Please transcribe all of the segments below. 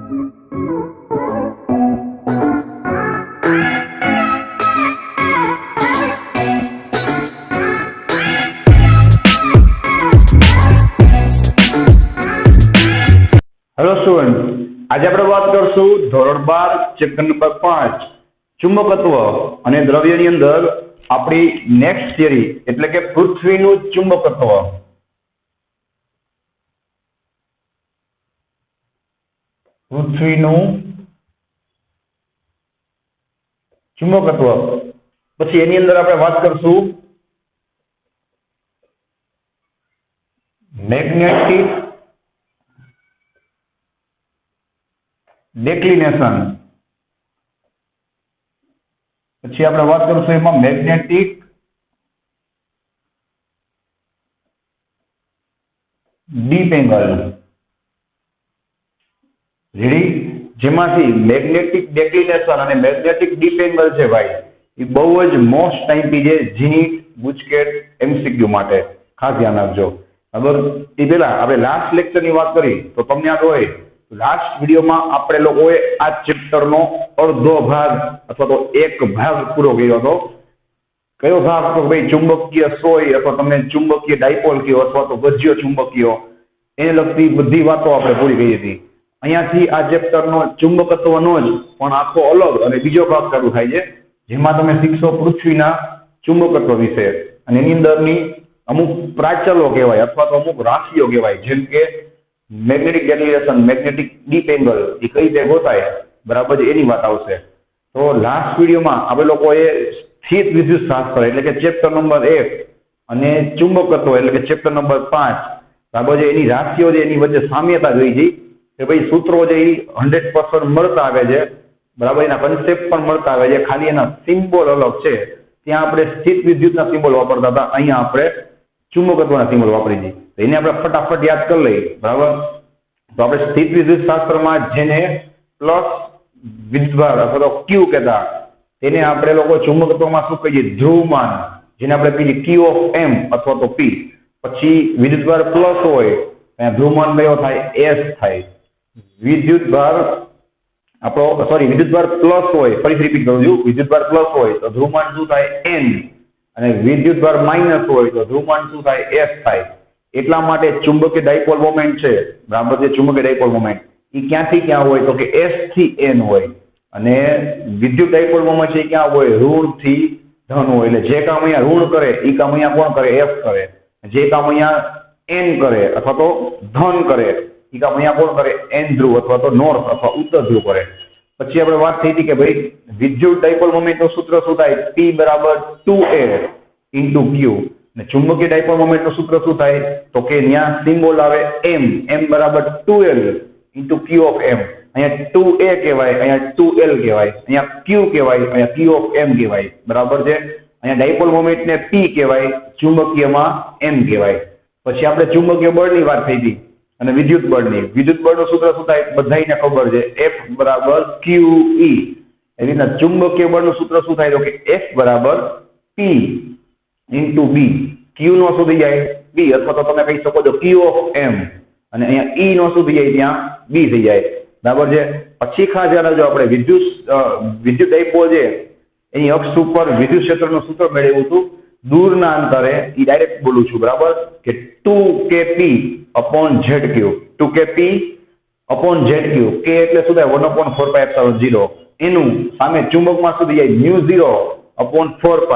Hello student, आज આપણે વાત કરશું ધોરણ 12 ચેપ્ટર નંબર 5 ચુંબકત્વ અને દ્રવ્યની અંદર આપણી નેક્સ્ટ થિયરી એટલે કે પૃથ્વીનું ચુંબકત્વ. પૃથ્વીનું ચુંબકત્વ પછી એની અંદર આપણે વાત કરશું મેગ્નેટિક ડેક્લિનેશન. પછી આપણે વાત કરશું એમાં મેગ્નેટિક ડીપ એંગલ. રેડી? જેમાંથી મેગ્નેટિક ડેક્લિનેશન અને મેગ્નેટિક ડીપ એંગલ છે ભાઈ, એ બહુ જ મોસ્ટ ટાઈમથી છે જીનીટ, ગુજકેટ, એમસીક્યુ માટે. ખાસ ધ્યાન રાખજો. અગર એ પહેલા આપણે લાસ્ટ લેક્ચરની વાત કરી તો તમને યાદ હોય લાસ્ટ વિડીયોમાં આપણે લોકોએ આ ચેપ્ટરનો અડધો ભાગ અથવા તો એક ભાગ પૂરો કર્યો હતો. કયો ભાગ? તો ભાઈ ચુંબકીય સોય અથવા તમે ચુંબકીય ડાયપોલ કયો અથવા તો ગજ્ય ચુંબકીય, એને લગતી બધી વાતો આપણે પૂરી કરી હતી. અહીંયાથી આ ચેપ્ટરનો ચુંબકત્વનો જ પણ આખો અલગ અને બીજો ભાગ ચાલુ થાય છે, જેમાં તમે શીખશો પૃથ્વીના ચુંબકત્વ વિશે અને એની અંદરની અમુક પ્રાચલો કહેવાય અથવા તો અમુક રાશિઓ કહેવાય, જેમ કે મેગ્નેટિક ડેક્લિનેશન, મેગ્નેટિક ડીપ એંગલ, એ કઈ રીતે ગોતાય, બરાબર છે, એની વાત આવશે. તો લાસ્ટ વિડીયોમાં આપણે લોકોએ સ્થિત વિદ્યુત શાસ્ત્ર એટલે કે ચેપ્ટર નંબર 1 અને ચુંબકત્વ એટલે કે ચેપ્ટર નંબર 5, બરાબર છે, એની રાશિઓ છે એની વચ્ચે સામ્યતા જોઈ છે કે ભાઈ સૂત્રો છે એ 100% મળતા આવે છે, બરાબર, એના કન્સેપ્ટ પણ મળતા આવે છે, ખાલી એના સિમ્બોલ અલગ છે. ત્યાં આપણે સ્થિત વિદ્યુતના સિમ્બોલ વાપરતા હતા, અહીંયા આપણે ચુંબકત્વના સિમ્બોલ વાપરી છે. એને આપણે ફટાફટ યાદ કરી લઈએ, બરાબર. તો આપણે સ્થિત વિદ્યુત શાસ્ત્રમાં જેને પ્લસ વિદ્યુતભાર અથવા તો ક્યુ કહેતા, તેને આપણે લોકો ચુંબકત્વમાં શું કહીએ? ધ્રુવમાન, જેને આપણે કહીએ ક્યુ ઓફ એમ અથવા તો પી. પછી વિદ્યુતભાર પ્લસ હોય ત્યાં ધ્રુવમાન કયો થાય? એસ થાય. વિદ્યુતભાર વિદ્યુતભાર પ્લસ હોય, ફરીથી રિપીટ કરું છું, વિદ્યુતભાર પ્લસ હોય તો ધ્રુવમાન શું થાય? એન. અને વિદ્યુતભાર માઇનસ હોય તો ધ્રુવમાન શું થાય? એસ થાય. એટલા માટે ચુંબકીય ડાયપોલ મોમેન્ટ છે, બરાબર છે, ચુંબકીય ડાયપોલ મોમેન્ટ એ ક્યાંથી ક્યાં હોય તો કે એસ થી એન હોય. અને વિદ્યુત ડાયપોલ મોમેન્ટ છે ક્યાં હોય? ઋણ થી ધન હોય. એટલે જે કામ અહીંયા ઋણ કરે એ કામ અહીંયા કોણ કરે? એફ કરે. જે કામ અહીંયા એન કરે અથવા તો ધન કરે એ કામ અહીંયા કોણ કરે? એન ધ્રુવ અથવા તો નોર્થ અથવા ઉત્તર ધ્રુવ કરે. પછી આપણે વાત થઈ હતી કે ભાઈ વિદ્યુત ડાયપોલ મોમેન્ટનું સૂત્ર શું થાય? P બરાબર 2A ઇન્ટુ ક્યુ. ને ચુંબકીય ડાયપોલ મોમેન્ટનું સૂત્ર શું થાય? તો કે ત્યાં સિમ્બોલ આવે M. M બરાબર 2L into Q of M. અહીંયા 2A કહેવાય, અહીંયા 2L કહેવાય, અહીંયા Q કહેવાય, અહીંયા Q ઓફ M કહેવાય, બરાબર છે. અહીંયા ડાયપોલ મોમેન્ટને P કહેવાય, ચુંબકીયમાં M કહેવાય. પછી આપણે ચુંબકીય બળની વાત થઈ હતી અને વિદ્યુત બળની. વિદ્યુત બળનું સૂત્ર શું થાય? બધાને ખબર છે, F બરાબર QE. એવી રીતના ચુંબકીય બળનું સૂત્ર શું થાય? તો કે F બરાબર P ઇન્ટુ બી. ક્યુ નો શું થઈ જાય? બી, અથવા તો તમે કહી શકો છો ક્યુ ઓફ એમ. અને અહીંયા ઈ નો શું થઈ જાય? ત્યાં બી થઈ જાય, બરાબર છે. પછી ખાસ યાદ રાખજો, આપણે વિદ્યુત ડાયપોલ છે એની અક્ષ ઉપર વિદ્યુત ક્ષેત્રનું સૂત્ર મેળવ્યું હતું દૂરના અંતરે. એ ડાયરેક્ટ બોલું છું, બરાબર, કે 2kp અપોન ઝેડ ક્યુ. 2kp અપોન ઝેડ ક્યુ. કે એટલે શું થાય? 1/4πε0. એનું સામે ચુંબકમાં શું થઈ જાય? μ0 upon 4π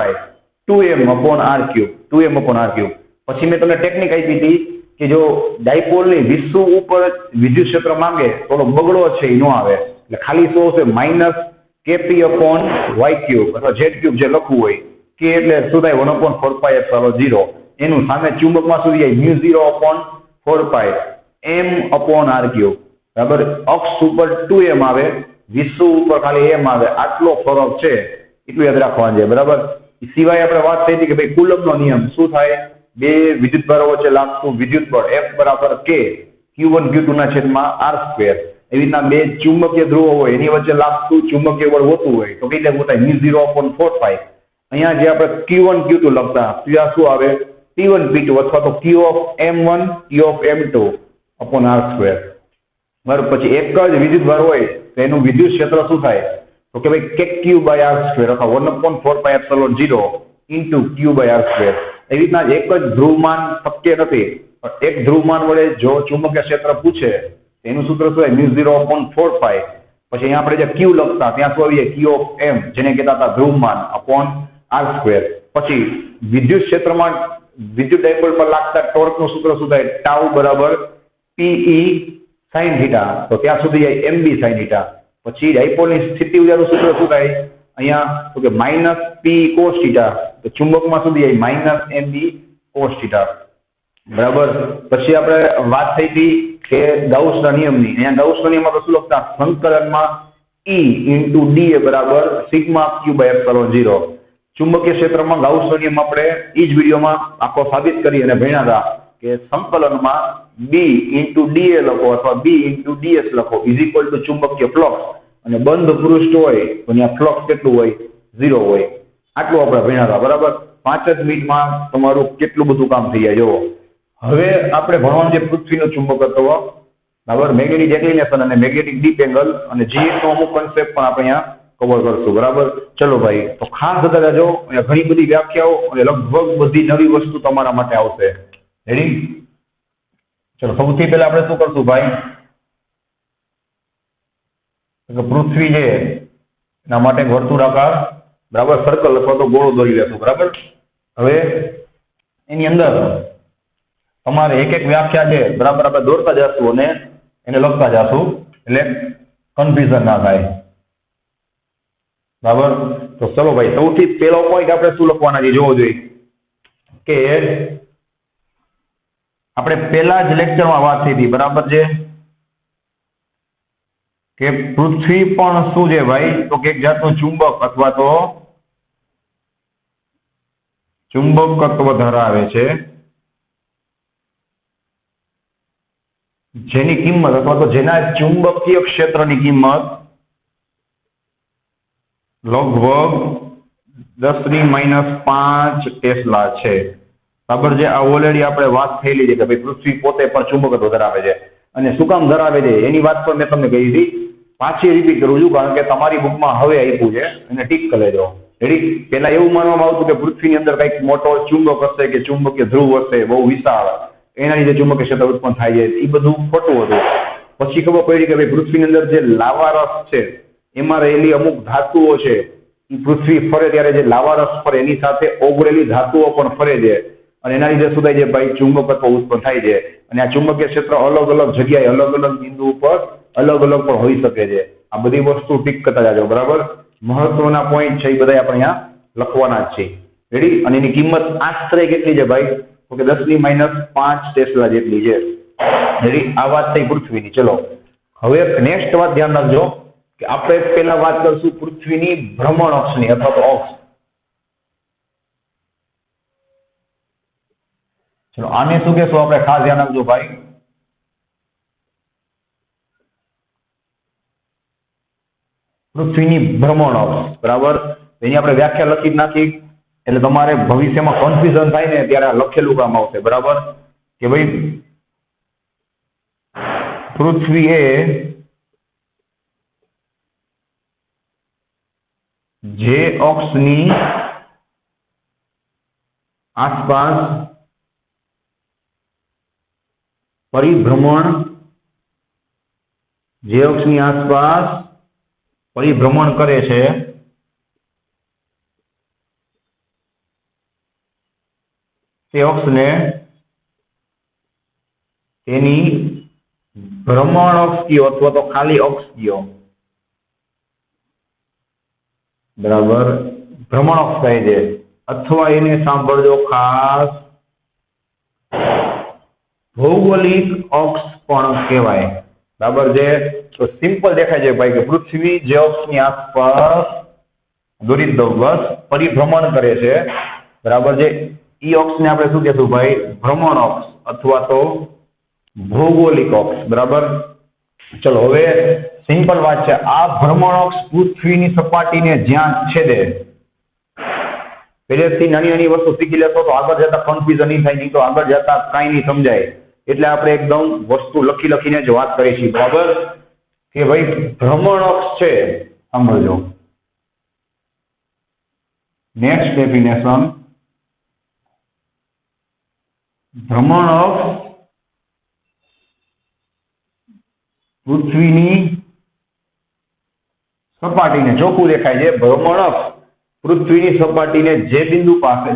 2m upon r cube. 2m upon r cube. પછી મેં તમને ટેકનિક આપી હતી કે જો ડાયપોલની વિષુવ ઉપર વિદ્યુત ક્ષેત્ર માંગે તો બગડો છે એ ન આવે, એટલે ખાલી શું હશે? -kp અપોન y ક્યુબ અથવા z ક્યુબ જે લખવું હોય. કે એટલે શું થાય? 1/4πε0. એનું સામે ચુંબકમાં શું થઈ જાય? μ0 upon 4π m upon r cube, બરાબર. અક્ષ ઉપર 2m આવે, વિષુવ ઉપર ખાલી m આવે. આટલો ફરક છે, એટલું યાદ રાખવાનું છે, બરાબર. સિવાય આપણે વાત થઈ હતી કે ભાઈ કુલમ્બનો નિયમ શું થાય? બે વિદ્યુતભારો વચ્ચે લાગતું વિદ્યુત બળ F બરાબર K Q1 Q2 ના છેદમાં R². એવી રીતના બે ચુંબકીય ધ્રુવો હોય એની વચ્ચે લાગતું ચુંબકીય બળ હોતું હોય તો કેટલે હોતા? μ0/4π. અહીંયા જે આપણે Q1 Q2 લખતા ત્યાં શું આવે? P1 P2 અથવા તો Q of M1 Q of M2 upon R². બરાબર, પછી એક જ વિદ્યુતભાર હોય તો એનું વિદ્યુત ક્ષેત્ર શું થાય? તો કે ભાઈ KQ/R² અથવા 1/4πε0 ઇન્ટુ Q/R². એવી રીતના એક જ ધ્રુવમાન શક્ય નથી, પણ એક ધ્રુવમાન વડે જો ચુંબકીય ક્ષેત્ર પૂછે એનું સૂત્ર શું હોય? μ0/4π. પછી અહીંયા આપણે જે Q લખતા ત્યાં શું આવીએ? Q ઓફ M, જેને કહેતા હતા ધ્રુવમાન, અપોન R². પછી વિદ્યુત ક્ષેત્રમાં વિદ્યુત ડાયપોલ પર લાગતા ટોર્કનું સૂત્ર શું થાય? ટાઉ બરાબર PE sin θ. તો ત્યાં સુધી જાય MB sin θ. પછી ડાયપોલની સ્થિતિ ઉર્જાનું સૂત્ર શું થાય? અહીંયા તો કે -P cos θ. તો ચુંબકમાં સુધી જાય -MB cos θ. બરાબર. પછી આપણે વાત થઈ હતી કે ગાઉસના નિયમની. અહીંયા ગાઉસના નિયમમાં શું લખતા? સંકલનમાં E into dA બરાબર σQ/ε0. ચુંબકીય ક્ષેત્રમાં ગાઉસનો નિયમ આપણે એ જ વિડીયોમાં આખો સાબિત કરી અને ભણ્યા હતા કે સંકલનમાં B into dA લખો અથવા B into ds લખો ઇઝ ટુ ચુંબકીય ફ્લક્સ, અને બંધ પૃષ્ઠ હોય તો ત્યાં ફ્લક્સ કેટલું હોય? 0 હોય. આટલું આપણે ભણ્યા હતા. બરાબર. 5 જ મિનિટમાં તમારું કેટલું બધું કામ થઈ જાય જુઓ. હવે આપણે ભણવાનું જે પૃથ્વીનું ચુંબકત્વ, બરાબર, મેગ્નેટિક ડિક્લિનેશન અને મેગ્નેટિક ડીપ એંગલ અને GS નો અમુક કોન્સેપ્ટ પણ આપણે અહીંયા કવર કરશું. બરાબર. ચલો ભાઈ, તો ખાસ જતા રહેજો. અહીંયા ઘણી બધી વ્યાખ્યાઓ અને લગભગ બધી નવી વસ્તુ તમારા માટે આવશે. રેડી? ચલો, સૌથી પહેલા આપણે શું કરશું ભાઈ? પૃથ્વી છે એના માટે વર્તુળાકાર, બરાબર, સર્કલ અથવા તો ગોળો દોરી લેશું. બરાબર. હવે એની અંદર તમારે એક એક વ્યાખ્યા છે, બરાબર, આપણે દોરતા જશું અને એને લખતા જશું એટલે કન્ફ્યુઝન ના થાય. બરાબર. તો ચલો ભાઈ, સૌથી પહેલો પોઈન્ટ આપણે શું લખવાના છે જોવો જોઈએ કે આપણે પહેલા જ લેક્ચરમાં વાત થઈ હતી, બરાબર છે, કે પૃથ્વી પણ શું છે ભાઈ? તો કે એક જાતનું ચુંબક અથવા તો ચુંબકત્વ ધરાવે છે, જેની કિંમત અથવા તો જેના ચુંબકીય ક્ષેત્રની કિંમત લગભગ 10⁻⁵ ટેસ્લા છે. બરાબર છે. આ ઓલરેડી આપણે વાત થયેલી છે કે ભાઈ પૃથ્વી પોતે પણ ચુંબકત્વ ધરાવે છે. અને શું કામ ધરાવે છે એની વાત પણ મેં તમને કહી હતી. પાછી રિપીટ કરું છું કારણ કે તમારી બુકમાં હવે આપ્યું છે અને ટીક કરી લેજો. રેડી? પહેલા એવું માનવામાં આવતું કે પૃથ્વીની અંદર કંઈક મોટો ચુંબક હશે કે ચુંબકીય ધ્રુવ હશે બહુ વિશાળ, એના લીધે ચુંબકીય ક્ષેત્ર ઉત્પન્ન થાય છે. એ બધું ખોટું હતું. પછી ખબર પડી કે ભાઈ પૃથ્વીની અંદર જે લાવારસ છે એમાં રહેલી અમુક ધાતુઓ છે, એ પૃથ્વી ફરે ત્યારે જે લાવારસ ફરે એની સાથે ઓગળેલી ધાતુઓ પણ ફરે છે, અને એના લીધે શું થાય છે ભાઈ? ચુંબકત્વ ઉત્પન્ન થાય છે. અને આ ચુંબકીય ક્ષેત્ર અલગ અલગ જગ્યાએ અલગ અલગ બિંદુ ઉપર અલગ અલગ પણ હોઈ શકે છે. આ બધી વસ્તુ ટીક કરતા જાજો. બરાબર. મહત્વના પોઈન્ટ છે એ બધા આપણે અહીંયા લખવાના જ છે. રેડી? અને એની કિંમત આશરે કેટલી છે ભાઈ? તો કે 10⁻⁵ ટેસ્લા જેટલી છે. રેડી? આ વાત થઈ પૃથ્વીની. ચલો, હવે નેક્સ્ટ વાત ધ્યાન રાખજો કે આપણે પહેલા વાત કરશું પૃથ્વીની ભ્રમણ અક્ષની અથવા તો અક્ષ. ચલો, આને શું કહેશું આપણે? ખાસ ધ્યાન રાખજો ભાઈ. પૃથ્વીની ભ્રમણ અક્ષ. બરાબર. એની આપણે વ્યાખ્યા લખી જ નાખી એટલે તમારે ભવિષ્યમાં કન્ફ્યુઝન થાય ને ત્યારે આ લખેલું કામ આવશે. બરાબર. કે ભાઈ પૃથ્વી એ જે અક્ષની આસપાસ પરિભ્રમણ, જે અક્ષની આસપાસ પરિભ્રમણ કરે છે તે અક્ષને તેની ભ્રમણ અક્ષ કયો અથવા તો ખાલી અક્ષ કયો. બરાબર. ભ્રમણ અક્ષ કહે છે, અથવા એને સાંભળજો ખાસ, ભૌગોલિક અક્ષ પણ કહેવાય. બરાબર છે. તો સિમ્પલ દેખાય છે ભાઈ કે પૃથ્વી જે અક્ષની આસપાસ દોરી દો બસ પરિભ્રમણ કરે છે, બરાબર છે, એ અક્ષને આપણે શું કહેશું ભાઈ? ભ્રમણ અક્ષ અથવા તો ભૌગોલિક અક્ષ. બરાબર. ચલો, હવે સિમ્પલ વાત છે. આ ભ્રમણ અક્ષ પૃથ્વીની સપાટીને જ્યાં છેદે, પહેલેથી નાની નાની વસ્તુ શીખી લેશો તો આગળ જતા કન્ફ્યુઝન નહીં થાય, નહીં તો આગળ જતા કાંઈ નહીં સમજાય. એટલે આપણે એકદમ વસ્તુ લખીને જ વાત કરી છે, બરાબર, કે ભાઈ ભ્રમણ અક્ષ છે, સમજો. નેક્સ્ટ ડેફિનેશન, ભ્રમણ અક્ષ પૃથ્વીની સપાટીને ચોખ્ખું દેખાય છે. ભ્રમણ અક્ષ પૃથ્વીની સપાટીને જે બિંદુ પાસે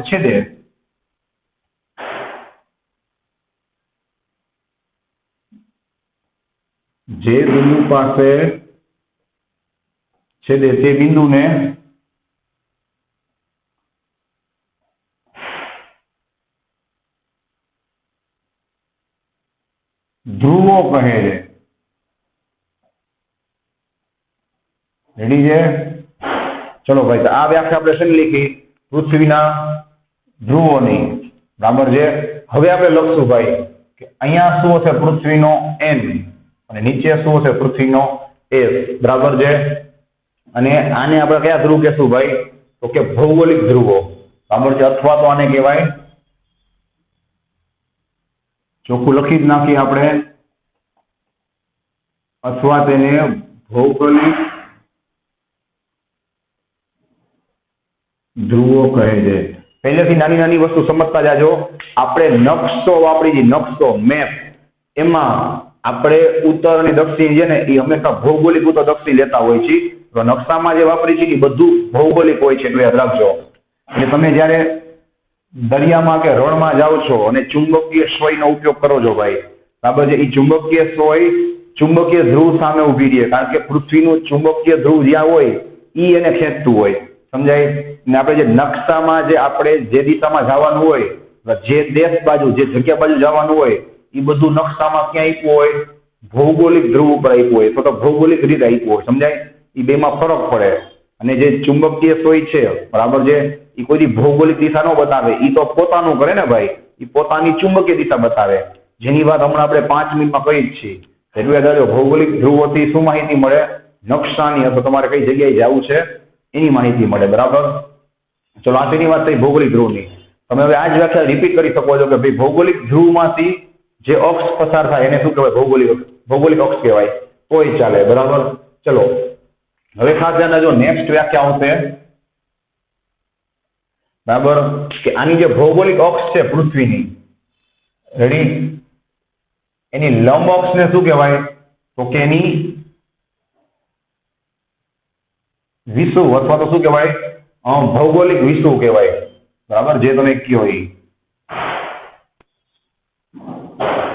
છેદે તે બિંદુને ધ્રુવો કહે છે. રેડી છે? ચલો ભાઈ, તો આ વ્યાખ્યા આપણે શેની લીધી? પૃથ્વીના ધ્રુવોની, બરાબર છે. હવે આપણે લખશું ભાઈ કે અહીંયા શું હશે? પૃથ્વીનો n અને નીચે શું હશે? પૃથ્વીનો s, બરાબર છે. અને આને આપણે કયા ધ્રુવ કહેશું ભાઈ? તો કે ભૌગોલિક ધ્રુવો, બરાબર છે. અથવા તો આને કહેવાય, ચોખ્ખું લખી જ નાખીએ આપણે, અથવા તેને ભૌગોલિક ધ્રુવો કહે છે. પહેલેથી નાની નાની વસ્તુ સમજતા જાજો. આપણે નકશો વાપરી, નકશો, મેપ, એમાં આપણે ઉત્તર અને દક્ષિણ છે ને, એ હંમેશા ભૌગોલિક ઉત્તર દક્ષિણ લેતા હોય છે. તો નકશામાં જે વાપરી છે એ બધું ભૌગોલિક હોય છે, એટલે યાદ રાખજો. એટલે તમે જ્યારે દરિયામાં કે રણમાં જાઓ છો અને ચુંબકીય સોયનો ઉપયોગ કરો છો ભાઈ, બરાબર છે, એ ચુંબકીય સોય ચુંબકીય ધ્રુવ સામે ઉભી રહે, કારણ કે પૃથ્વીનું ચુંબકીય ધ્રુવ જ્યાં હોય એ એને ખેંચતું હોય, સમજાય? ને આપણે જે નકશામાં જે આપણે જે દિશામાં જવાનું હોય, જે દેશ બાજુ, જે જગ્યા બાજુ જવાનું હોય, એ બધું નકશામાં ક્યાં આપ્યું હોય? ભૌગોલિક ધ્રુવ ઉપર આપ્યું હોય, તો ભૌગોલિક રીતે આપ્યું હોય, સમજાય? એ બેમાં ફરક પડે. અને જે ચુંબકીય સોય છે, બરાબર છે, એ કોઈ ભૌગોલિક દિશા ન બતાવે, એ તો પોતાનું કરે ને ભાઈ, એ પોતાની ચુંબકીય દિશા બતાવે, જેની વાત હમણાં આપણે 5 મિનિટમાં કરી જ છીએ. એટલું યાદ રાખજો, ભૌગોલિક ધ્રુવોથી શું માહિતી મળે? નકશાની, અથવા તમારે કઈ જગ્યાએ જવું છે એની માહિતી મળે, બરાબર. ચલો, આ તેની વાત થઈ ભૌગોલિક ધ્રુવની. તમે હવે આ જ વ્યાખ્યા રિપીટ કરી શકો છો કે ભાઈ ભૌગોલિક ધ્રુવમાંથી જે અક્ષ પસાર થાય એને શું કહેવાય? ભૌગોલિક અક્ષ કહેવાય, તોય ચાલે, બરાબર. ચલો, હવે ખાસ ધ્યાન રાખજો, નેક્સ્ટ વ્યાખ્યા આવશે, બરાબર, કે આની જે ભૌગોલિક અક્ષ છે પૃથ્વીની, રેડી, એની લંબ અક્ષને શું કહેવાય? તો કે એની વિષુવ, અથવા તો શું કહેવાય? ભૌગોલિક વિષુવ કહેવાય, બરાબર, જે તમે કયો એ.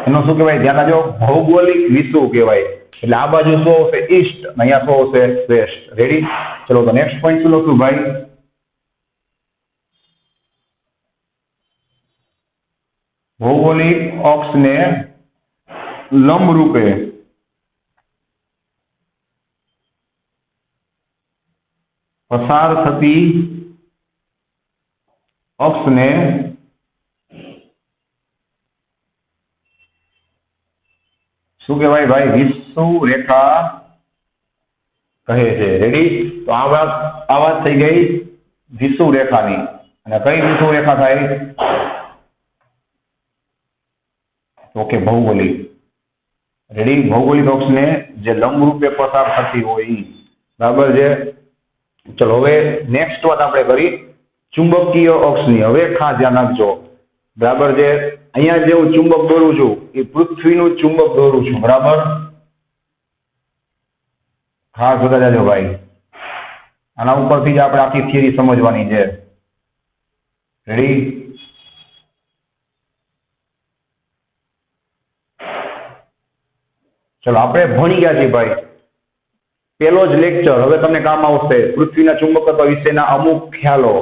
એનો શું કહેવાય? ધ્યાન રાખજો, ભૌગોલિક વિષુવ કહેવાય. એટલે આ બાજુ શું આવશે? ઈસ્ટ, અહીંયા શું આવશે? વેસ્ટ. રેડી? ચલો, તો નેક્સ્ટ પોઈન્ટ શું લખશું ભાઈ? ભૌગોલિક અક્ષને લંબ રૂપે પસાર થતી અક્ષને શું કહેવાય ભાઈ? વિષુવ રેખા કહે છે. રેડી? તો આ વાત થઈ ગઈ વિષુવ રેખાની. અને કઈ વિષુવ રેખા થાય? ઓકે, ભૌગોલિક. રેડી? ભૌગોલિક અક્ષને જે લંબ રૂપે પસાર થતી હોય, બરાબર છે. ચલો, હવે નેક્સ્ટ વાત આપણે કરી ચુંબકીય અક્ષની. હવે ખાસ ધ્યાન રાખજો, બરાબર છે. અહીંયા જે હું ચુંબક દોરું છું એ પૃથ્વીનું ચુંબક દોરું છું, બરાબર. ખાસ જોતા જાજો ભાઈ, આના ઉપરથી જ આપણે આખી થિયરી સમજવાની છે. રેડી? ચલો, આપણે ભણી ગયા છીએ ભાઈ, પેલો જ લેક્ચર હવે તમને કામ આવશે. પૃથ્વીના ચુંબકત્વ વિશેના અમુક ખ્યાલો,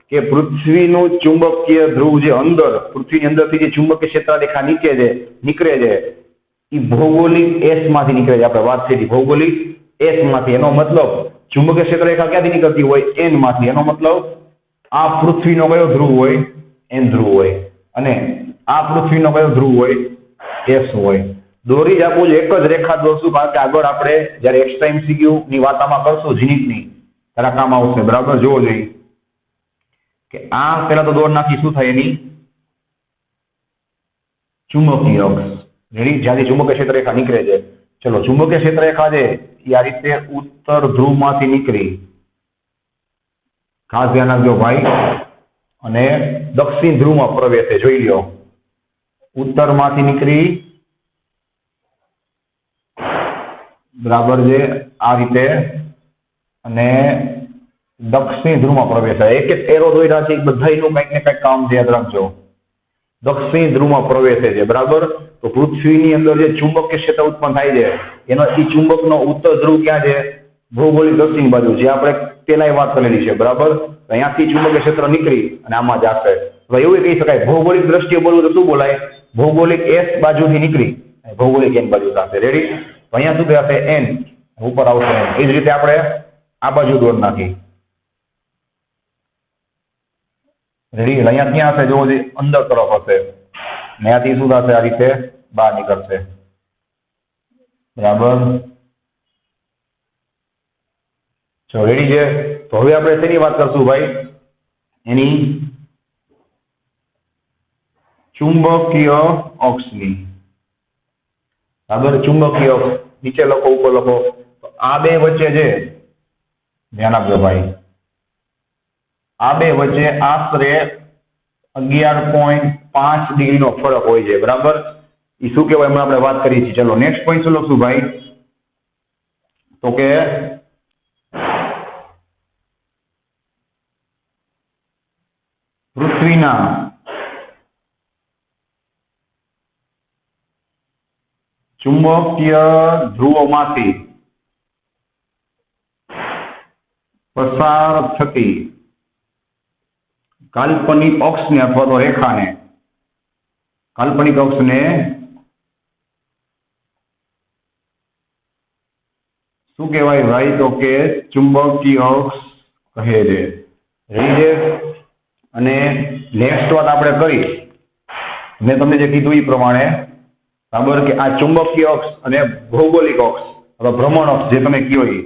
કે પૃથ્વીનું ચુંબકીય ધ્રુવ જે અંદર, પૃથ્વીની અંદરથી જે ચુંબકીય ક્ષેત્ર રેખા નીકળે છે એ ભૌગોલિક એસ માંથી નીકળે છે. આપણે વાત થઈ ભૌગોલિક એસ માંથી. એનો મતલબ ચુંબકીય ક્ષેત્ર રેખા ક્યાંથી નીકળતી હોય? એન માંથી. એનો મતલબ આ પૃથ્વીનો કયો ધ્રુવ હોય? એન ધ્રુવ હોય. અને આ પૃથ્વીનો કયો ધ્રુવ હોય? એસ હોય. દોરી જ આપું, એક જ રેખા દોરશું, કારણ કે આગળ આપણે જયારે એક્સ્ટ્રા MCQ ની વાતામાં કરશું જીનિટની, ત્યારે કામ આવશે, બરાબર. જોવો જોઈએ કે આ પેલા તો દોર નાખી, શું થાય? એની ચુંબકીય અક્ષ. રેડી, જ્યાંથી ચુંબકીય ક્ષેત્રરેખા નીકળે છે. ચલો, ચુંબકીય ક્ષેત્રરેખા છે એ આ રીતે ઉત્તર ધ્રુવમાંથી નીકળી, ખાસ ધ્યાન રાખજો ભાઈ, અને દક્ષિણ ધ્રુવમાં પ્રવેશે. જોઈ લ્યો, ઉત્તરમાંથી નીકળી બરાબર છે આ રીતે, અને દક્ષિણ ધ્રુવમાં પ્રવેશે. એક એક એરો દોર્યા છે, બધાયનું કંઈક ને કંઈક કામ છે, યાદ રાખજો. દક્ષિણ ધ્રુવમાં પ્રવેશે છે બરાબર. તો પૃથ્વીની અંદર જે ચુંબકીય ક્ષેત્ર ઉત્પન્ન થાય છે એનો એ ચુંબકનો ઉત્તર ધ્રુવ ક્યાં છે? ભૌગોલિક દક્ષિણ બાજુ, જે આપણે પેલા વાત કરેલી છે બરાબર. અહીંયાથી ચુંબકીય ક્ષેત્ર નીકળી અને આમાં જશે. હવે એવું કહી શકાય, ભૌગોલિક દ્રષ્ટિએ બોલવું તો શું બોલાય? ભૌગોલિક એસ બાજુથી નીકળી ભૌગોલિક એન બાજુ થશે. રેડી? તો અહીંયા શું થશે? એન ઉપર આવશે એન. એ જ રીતે આપણે આ બાજુ દોડ નાખી. રેડી? અહીંયા ક્યાં હશે? જોવો, અંદર તરફ હશે. ત્યાંથી શું થશે? આ રીતે બહાર નીકળશે બરાબર. ચલો, રેડી છે. તો હવે આપણે શેની વાત કરશું ભાઈ? એની ચુંબકીય અક્ષની. બરાબર, ચુંબકીય અક્ષ નીચે લખો, ઉપર લખો. તો આ બે વચ્ચે છે, ધ્યાન આપજો ભાઈ, આ બે વચ્ચે આશરે 11.5 ડિગ્રીનો ફરક હોય છે બરાબર. એ શું કહેવાય? હમણાં આપણે વાત કરી છે. ચલો, નેક્સ્ટ પોઈન્ટ શું લખશું ભાઈ? તો કે પૃથ્વીના ચુંબકીય ધ્રુવોમાંથી પસાર થતી કાલ્પનિક અક્ષને અથવા તો રેખાને, કાલ્પનિક અક્ષને શું કહેવાય ભાઈ? તો કે ચુંબકીય અક્ષ કહે છે. રહી છે. અને નેક્સ્ટ વાત આપણે કરી, મેં તમને જે કીધું એ પ્રમાણે બરાબર, કે આ ચુંબકીય અક્ષ અને ભૌગોલિક અક્ષ અથવા ભ્રમણ અક્ષ જે તમે કહો એ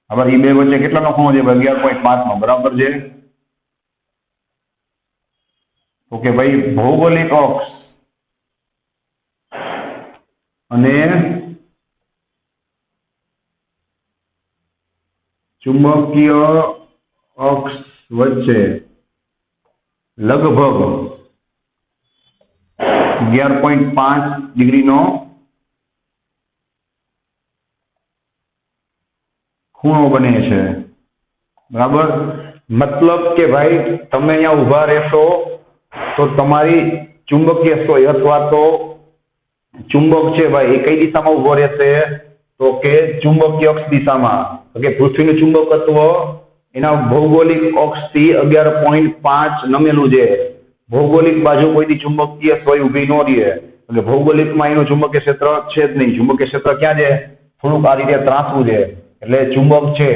બરાબર, એ બે વચ્ચે કેટલાનો ખૂણો છે? 11.5 નો બરાબર છે. તો કે ભાઈ ભૌગોલિક અક્ષ અને ચુંબકીય અક્ષ વચ્ચે લગભગ 11.5 ડિગ્રીનો ખૂણો બને છે બરાબર. મતલબ કે ભાઈ તમે અહીંયા ઊભા રહેશો તો તમારી ચુંબકીય સોય અથવા તો ચુંબક છે ભાઈ, એ કઈ દિશામાં ઊભો રહેશે? તો કે ચુંબકીય અક્ષ દિશામાં. તો કે પૃથ્વીનું ચુંબકત્વ એના ભૌગોલિક અક્ષથી 11.5 નમેલું છે. ભૌગોલિક બાજુ કોઈથી ચુંબકીય સોય ઊભી ન રહે. એટલે ભૌગોલિકમાં એનું ચુંબકીય ક્ષેત્ર છે જ નહીં. ચુંબકીય ક્ષેત્ર ક્યાં છે? થોડુંક આ રીતે ત્રાસવું છે. એટલે ચુંબક છે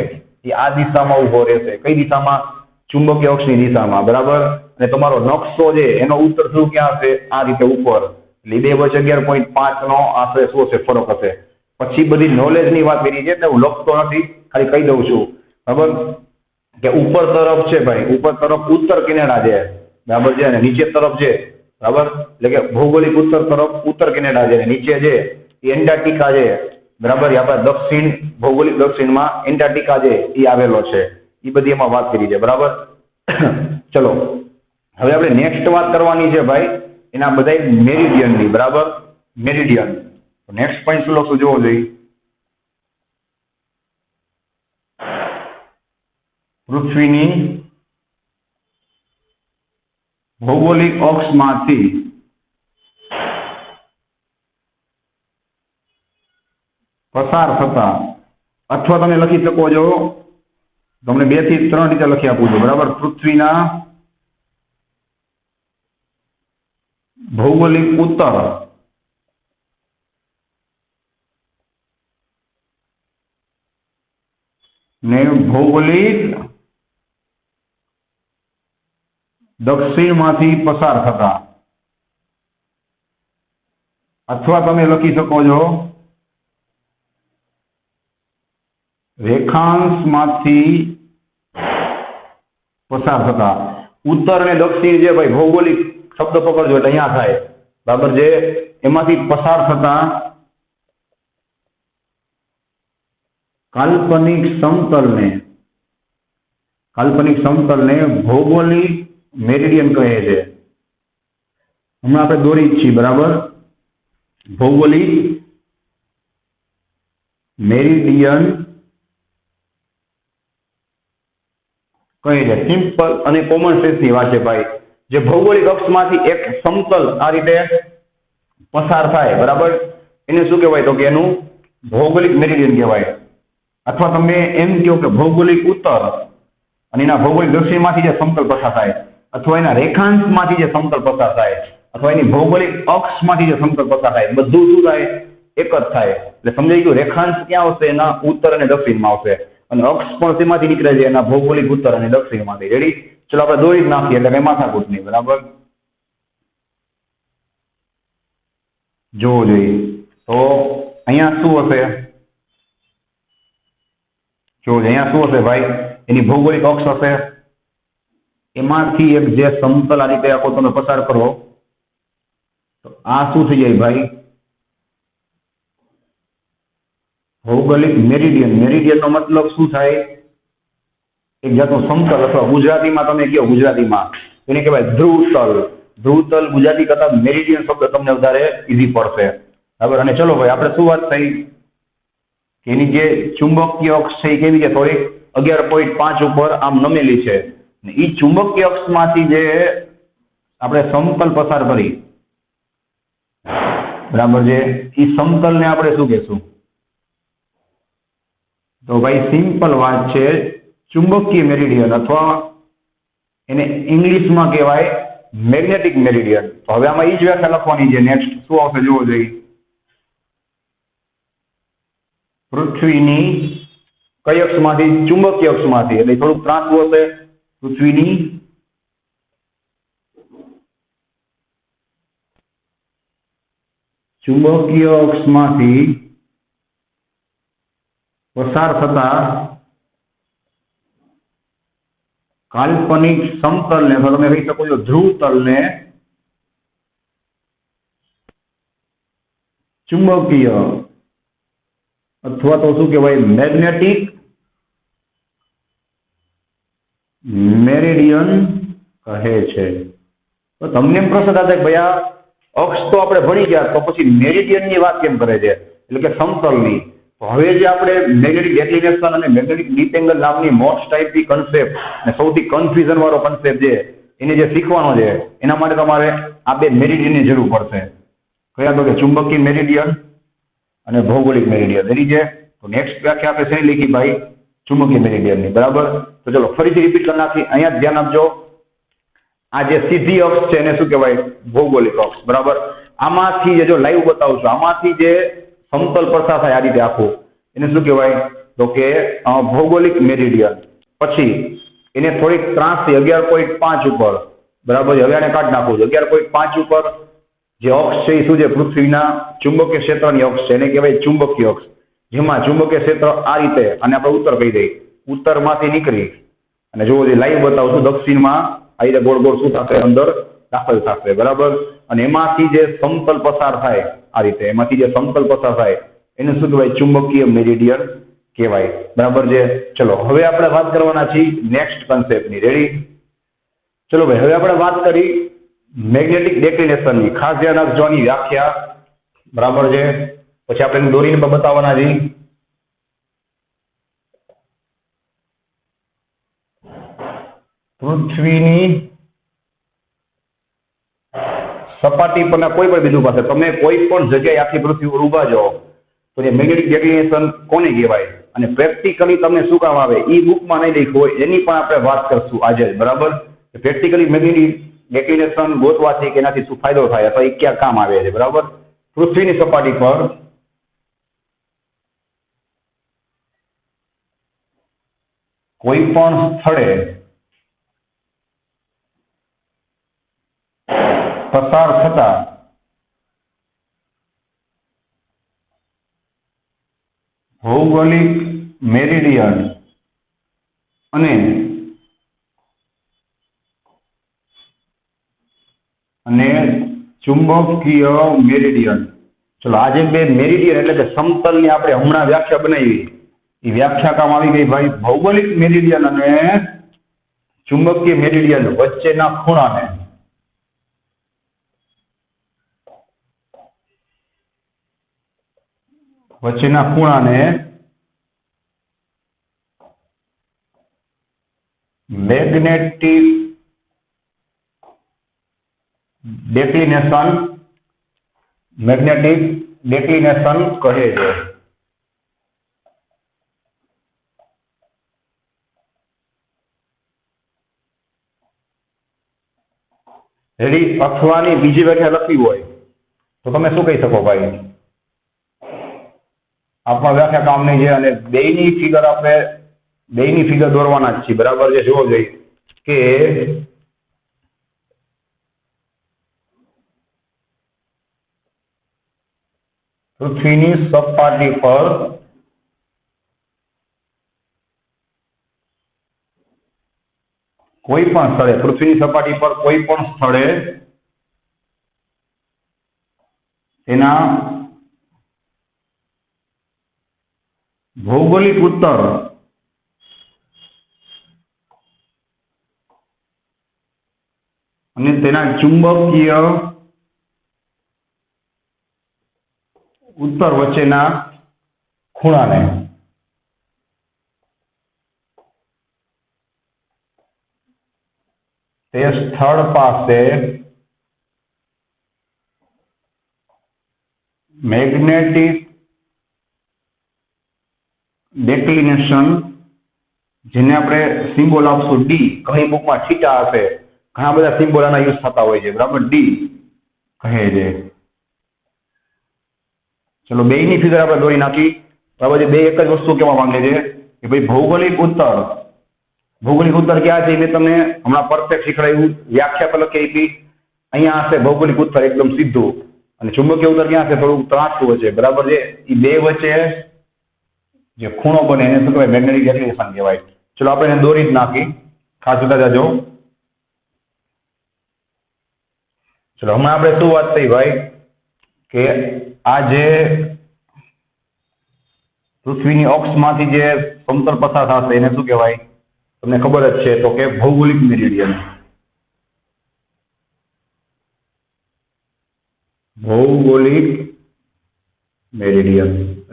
એ આ દિશામાં ઊભો રહેશે. કઈ દિશામાં? ચુંબકીય અક્ષની દિશામાં બરાબર. અને તમારો નકશો છે એનો ઉત્તર ધ્રુવ ક્યાં હશે? આ રીતે ઉપર. એટલે બે વચ્ચે 11.5 નો આશરે શું હશે? ફરક હશે. પછી બધી નોલેજની વાત કરી છે, એટલે હું લખતો નથી, ખાલી કહી દઉં છું બરાબર, કે ઉપર તરફ છે ભાઈ, ઉપર તરફ ઉત્તર કિનારા છે બરાબર છે, અને નીચે તરફ છે બરાબર. એટલે કે ભૌગોલિક ઉત્તર તરફ ઉત્તર કિનારા છે, અને નીચે છે એ એન્ટાર્કટિકા છે બરાબર. આપણા દક્ષિણ, ભૌગોલિક દક્ષિણમાં એન્ટાર્કટિકા છે એ આવેલો છે. એ બધી એમાં વાત કરી છે બરાબર. ચલો, હવે આપણે નેક્સ્ટ વાત કરવાની છે ભાઈ એના બધા મેરિડિયનની બરાબર. મેરિડિયન. નેક્સ્ટ પોઈન્ટ શું લખશું જોવો જોઈએ? પૃથ્વીની ભૌગોલિક અક્ષમાંથી પસાર થતા, અથવા તમે લખી શકો છો, તમને 2 થી 3 રીતે લખી આપું છું બરાબર. પૃથ્વીના ભૌગોલિક ઉત્તર ને ભૌગોલિક દક્ષિણમાંથી પસાર થતા, અથવા તમે લખી શકો છો રેખાંશમાંથી પસાર થતા. ઉત્તર અને દક્ષિણ જે ભાઈ ભૌગોલિક શબ્દ પકડજો એટલે અહીંયા થાય બરાબર છે, એમાંથી પસાર થતા કાલ્પનિક સમતલને ભૌગોલિક મેરિડિયન કહે છે. હમણાં આપણે દોરી જ છીએ, બરાબર. ભૌગોલિક મેરિડિયન કહે છે. સિમ્પલ અને કોમન સેન્સ ની વાત છે ભાઈ. જે ભૌગોલિક અક્ષમાંથી એક સમતલ આ રીતે પસાર થાય, બરાબર, એને શું કહેવાય? તો કે એનું ભૌગોલિક મેરિડિયન કહેવાય. અથવા તમે એમ કહો કે ભૌગોલિક ઉત્તર અને એના ભૌગોલિક દક્ષિણમાંથી જે સમતલ પસાર થાય, અથવા એના રેખાંશમાંથી જે સમતલ પસાર થાય, અથવા એની ભૌગોલિક અક્ષમાંથી જે સમતલ પસાર થાય, બધું શું થાય? એક જ થાય. એટલે સમજાઈ ગયું. રેખાંશ ક્યાં આવશે? એના ઉત્તર અને દક્ષિણમાં આવશે. અને અક્ષ પણ શેમાંથી નીકળે છે? એના ભૌગોલિક ઉત્તર અને દક્ષિણમાંથી. રેડી? ચલો આપણે દોરી જ નાખીએ એટલે કઈ માથાકૂટ નહીં, બરાબર. જોવો જોઈએ તો અહીંયા શું હશે? જો અહીંયા શું હશે ભાઈ? એની ભૌગોલિક અક્ષ હશે. એમાંથી એક જે સમતલ આ રીતે આખો તમે પસાર કરો તો આ શું થઈ જાય ભાઈ? ભૌગોલિક મેરિડિયન. મેરિડિયન નો મતલબ શું થાય? એક જાતનું સમતલ, અથવા ગુજરાતીમાં તમે કહો, ગુજરાતીમાં એને કહેવાય ધ્રુવતલ. ધ્રુવતલ ગુજરાતી કરતા મેરિડિયન શબ્દ તમને વધારે ઈઝી પડશે, બરાબર. અને ચલો ભાઈ, આપણે શું વાત થઈ કે એની જે ચુંબકીય અક્ષ છે એ કેવી છે? થોડીક 11.5 ઉપર આમ નમેલી છે. એ ચુંબકીય અક્ષમાંથી જે આપણે સમતલ પસાર કરી, બરાબર છે, એ સમતલને આપણે શું કહેશું? તો ભાઈ સિમ્પલ વાત છે, ચુંબકીય મેરિડિયન, અથવા એને ઇંગ્લિશમાં કહેવાય મેગ્નેટિક મેરિડિયન. તો હવે આમાં એ જ વ્યાખ્યા લખવાની છે. નેક્સ્ટ શું આવશે જોવો જોઈએ. પૃથ્વીની કઈ અક્ષમાંથી? ચુંબકીય અક્ષમાંથી. એટલે થોડુંક ત્રાંસું હશે. પૃથ્વીની ચુંબકીય અક્ષમાંથી પસાર થતા કાલ્પનિક સમતલને, તો તમે કહી શકો છો ધ્રુવતલને, ચુંબકીય અથવા તો શું કહેવાય? મેગ્નેટિક મેરિડિયન કહે છે. તો તમને એમ પ્રશ્ન થાય કે ભાઈ આ અક્ષ તો આપણે ભણી ગયા, તો પછી મેરિડિયનની વાત કેમ કરે છે? એટલે કે સમતલની. તો હવે જે આપણે મેગ્નેટિક ડેક્લિનેશન અને મેગ્નેટિક ડીપ એંગલ નામની મોસ્ટ ટાઈપની કન્સેપ્ટ અને સૌથી કન્ફ્યુઝન વાળો કન્સેપ્ટ છે એને જે શીખવાનો છે, એના માટે તમારે આ બે મેરિડિયનની જરૂર પડશે. કયા? તો કે ચુંબકીય મેરિડિયન અને ભૌગોલિક મેરિડિયન. એની છે તો નેક્સ્ટ વ્યાખ્યા આપણે શેની લીધી ભાઈ? ચુંબકીય મેરિડિયનની, બરાબર. તો ચલો ફરીથી રિપીટ કરી નાખી. અહીંયા જ ધ્યાન આપજો. આ જે સીધી અક્ષ છે એને શું કહેવાય? ભૌગોલિક અક્ષ, બરાબર. આમાંથી જો લાઈવ બતાવું છું, આમાંથી જે સમતલ પસાર થાય આ રીતે આખું, એને શું કહેવાય? તો કે ભૌગોલિક મેરિડિયન. પછી એને થોડીક ત્રાંસી 11.5 ઉપર, બરાબર. હવે આને કાઢી નાખું છું. 11.5 ઉપર જે અક્ષ છે એ શું છે? પૃથ્વીના ચુંબકીય ક્ષેત્રની અક્ષ છે, એને કહેવાય ચુંબકીય અક્ષ. જેમાં ચુંબકીય ક્ષેત્ર આ રીતે, અને આપણે ઉત્તર કહી દઈએ, ઉત્તરમાંથી નીકળી અને જો લાઈવ બતાવું છું, દક્ષિણમાં આ રીતે ગોળ ગોળ શું થશે? અંદર દાખલ થશે, બરાબર. અને એમાંથી જે સમતલ પસાર થાય આ રીતે, એમાંથી જે સમતલ પસાર થાય એને શું કહેવાય? ચુંબકીય મેરિડિયન કહેવાય, બરાબર છે. ચલો હવે આપણે વાત કરવાના છીએ નેક્સ્ટ કન્સેપ્ટની. રેડી? ચલો ભાઈ, હવે આપણે વાત કરી મેગ્નેટિક ડેક્લિનેશનની. ખાસ ધ્યાન રાખજો આની વ્યાખ્યા, બરાબર છે. પછી આપણે દોરીને બતાવવાના છીએ. પૃથ્વીની સપાટી પરના કોઈ પણ બિંદુ પાસે તમે કોઈ પણ જગ્યાએ આખી પૃથ્વી પર ઉભા જાઓ તો એ મેગ્નેટિક ડેક્લિનેશન કોને કહેવાય અને પ્રેક્ટિકલી તમને શું કામ આવે એ બુકમાં નહીં લખ્યું હોય એની પણ આપણે વાત કરશું આજે, બરાબર. પ્રેક્ટિકલી મેગ્નેટિક ડેક્લિનેશન ગોતવાથી કે એનાથી શું ફાયદો થાય અથવા એ ક્યાં કામ આવે છે, બરાબર. પૃથ્વીની સપાટી પર કોઈ પણ સ્થળે પસાર થતા ભૌગોલિક મેરિડિયન અને ચુંબકીય મેરિડિયન. ચલો આજે બે મેરિડિયન એટલે કે સમતલની આપણે હમણાં વ્યાખ્યા બનાવી. એ વ્યાખ્યા કામ આવી ગઈ ભાઈ. ભૌગોલિક મેરિડિયન અને ચુંબકીય મેરિડિયન વચ્ચેના ખૂણાને મેગ્નેટિક ડેક્લિનેશન કહે છે. રેડી? અથવાની બીજી વ્યાખ્યા લખવી હોય તો તમે શું કહી શકો ભાઈ? આપણા વ્યાખ્યા કામ નહીં છે અને બેયની ફિગર દોરવાના જ છે. બરાબર છે? જોવો જોઈએ કે પૃથ્વીની સપાટી પર કોઈ પણ સ્થળે તેના ભૌગોલિક ઉત્તર અને તેના ચુંબકીય ઉત્તર વચ્ચેના ખૂણાને તે સ્થળ પાસે મેગ્નેટિક ડેક્લિનેશન, જેને આપણે સિમ્બોલ આપશું ડી, ઘણી બુકમાં થીટા હશે, ઘણા બધા સિમ્બોલ આના યુઝ થતા હોય છે. બરાબર? ડી કહે છે. ચલો બેયની ફિગર આપણે દોરી નાખી. બરાબર છે? બે એક જ વસ્તુ કહેવા માંગે છે કે ભાઈ ભૌગોલિક ઉત્તર ક્યાં છે? મેં તમને હમણાં પરફેક્ટ શીખવાડ્યું. વ્યાખ્યા પર લખી આપી. અહીંયા હશે ભૌગોલિક ઉત્તર એકદમ સીધું, અને ચુંબકીય ઉત્તર ક્યાં હશે? થોડુંક ત્રાંસું હશે. બરાબર છે? એ બે વચ્ચે જે ખૂણો બને એને શું કહેવાય? મેગ્નેટિક ડેક્લિનેશન કહેવાય. ચલો આપણે એને દોરી જ નાખી. ખાસ જોતા જજો. ચલો હમણાં આપણે શું વાત થઈ ભાઈ કે આ જે પૃથ્વીની અક્ષમાંથી જે સમતલ પસાર થશે એને શું કહેવાય? તમને ખબર જ છે તો કે ભૌગોલિક મેરિડિયન.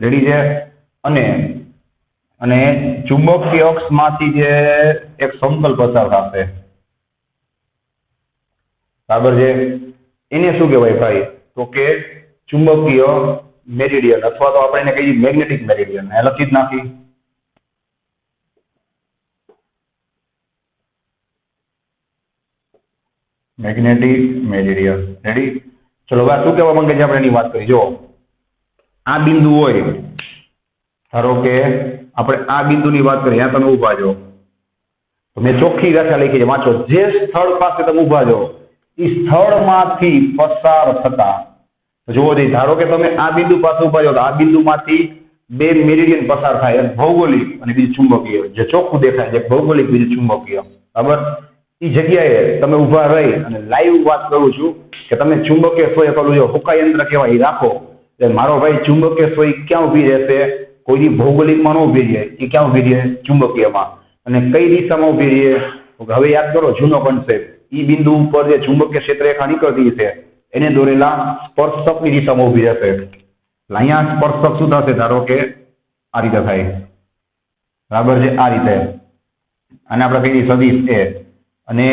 રેડી છે? અને ચુંબકીય અક્ષમાંથી જે એક સમતલ પસાર થશે, બરાબર છે, એને શું કહેવાય ભાઈ? તો કે ચુંબકીય મેરિડિયન, અથવા તો આપણે એને કહીએ મેગ્નેટિક મેરિડિયન. એ લખી જ નાખી. Magnetic meridian. રેડી? ચલો હવે શું કહેવા માંગે છે આપણે એની વાત કરી. જો આ બિંદુ હોય, ધારો કે આપણે આ બિંદુની વાત કરીએ, ત્યાં તમે ઉભા છો, તો મેં ચોખ્ખી વ્યાખ્યા લખી છે, વાંચો. જે સ્થળ પાસે તમે ઉભા છો એ સ્થળમાંથી પસાર થતા, જોવો જોઈએ, ધારો કે તમે આ બિંદુ પાસે ઉભા છો તો આ બિંદુમાંથી બે મેરિડિયન પસાર થાય, એક ભૌગોલિક અને બીજું ચુંબકીય. જે ચોખ્ખું દેખાય છે ભૌગોલિક, બીજું ચુંબકીય. બરાબર? એ જગ્યાએ તમે ઉભા રહી અને લાઈવ વાત કરું છું કે તમે ચુંબકીય સોય પેલું જે હુકા યંત્ર કહેવાય એ રાખો. એટલે મારો ભાઈ ચુંબકીય સોય ક્યાં ઉભી રહેશે? કોઈ ભૌગોલિકમાં ન ઉભી રહે. એ ક્યાં ઉભી રહે? ચુંબકીયમાં. અને કઈ દિશામાં ઉભી રહે? હવે યાદ કરો જૂનો કોન્સેપ્ટ. એ બિંદુ ઉપર જે ચુંબકીય ક્ષેત્રરેખા નીકળતી છે એને દોરેલા સ્પર્શકની દિશામાં ઉભી રહેશે. એટલે અહીંયા સ્પર્શક શું થશે? ધારો કે આ રીતે થાય. બરાબર છે? આ રીતે. અને આપણે કહીએ સદિશ એ. અને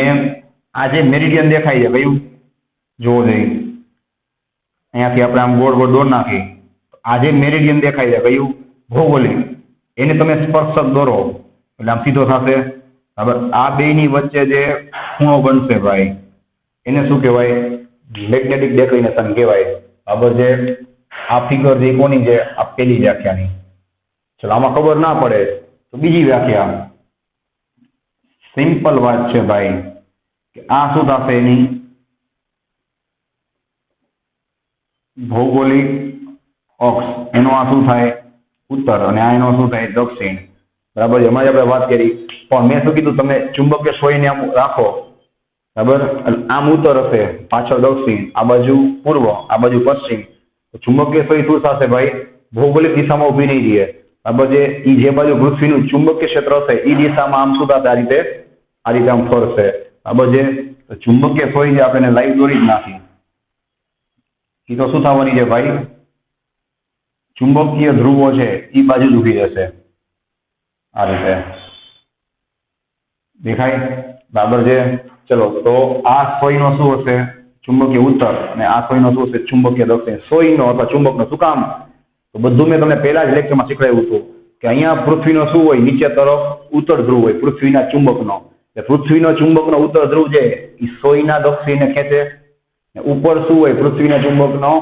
આ જે મેરિડિયન દેખાય છે કયું? જોવો જોઈએ. અહીંયાથી આપણે આમ ગોળ ગોળ દોર નાખી. આ જે મેરિડિયન દેખાય છે કયું? ભૌગોલિક. એને તમે સ્પર્શક દોરો એટલે આમ સીધો થશે. બરાબર? આ બેની વચ્ચે જે ખૂણો બનશે ભાઈ એને શું કહેવાય? મેગ્નેટિક ડેક્લિનેશન કહેવાય. બરાબર છે? આ ફિગર જે કોની છે? આ પેલી વ્યાખ્યાની. ચલો આમાં ખબર ના પડે તો બીજી વ્યાખ્યા. સિમ્પલ વાત છે ભાઈ કે આ શું થશે? એની ભૌગોલિક અક્ષ, એનો આ શું થાય? ઉત્તર, અને આ એનો શું થાય? દક્ષિણ. બરાબર છે? એમાં જ આપણે વાત કરી. પણ મેં શું કીધું? તમે ચુંબકીય સોયને આમ રાખો બરાબર, આમ ઉત્તર હશે, પાછળ દક્ષિણ, આ બાજુ પૂર્વ, આ બાજુ પશ્ચિમ. તો ચુંબકીય સોય શું થશે ભાઈ? ભૌગોલિક દિશામાં ઊભી નહીં રહે. બરાબર છે, એ જે બાજુ પૃથ્વીનું ચુંબકીય ક્ષેત્ર હશે એ દિશામાં આમ શું થશે? આ રીતે આમ ફરશે. બરાબર છે, તો ચુંબકીય સોય જે આપણે લાઈવ દોરી જ નાખી, એ તો શું થવાની છે ભાઈ? ચુંબકીય ધ્રુવો છે એ બાજુ જ ઊભી રહેશે. આ રીતે દેખાય? બરાબર છે. ચલો, તો આ સોયનો શું હશે? ચુંબકીય ઉત્તર, અને આ સોયનો શું હશે? ચુંબકીય દક્ષિણ. સોયનો અથવા ચુંબકનો શું કામ? તો બધું મેં તમને પહેલા જ લેક્ચરમાં શીખવાડ્યું હતું કે અહીંયા પૃથ્વીનો શું હોય? નીચે તરફ ઉત્તર ધ્રુવ હોય પૃથ્વીના ચુંબકનો. પૃથ્વીનો ચુંબકનો ઉત્તર ધ્રુવ છે એ સોયના દક્ષિણને ખેંચે. ઉપર શું હોય? પૃથ્વીના ચુંબકનો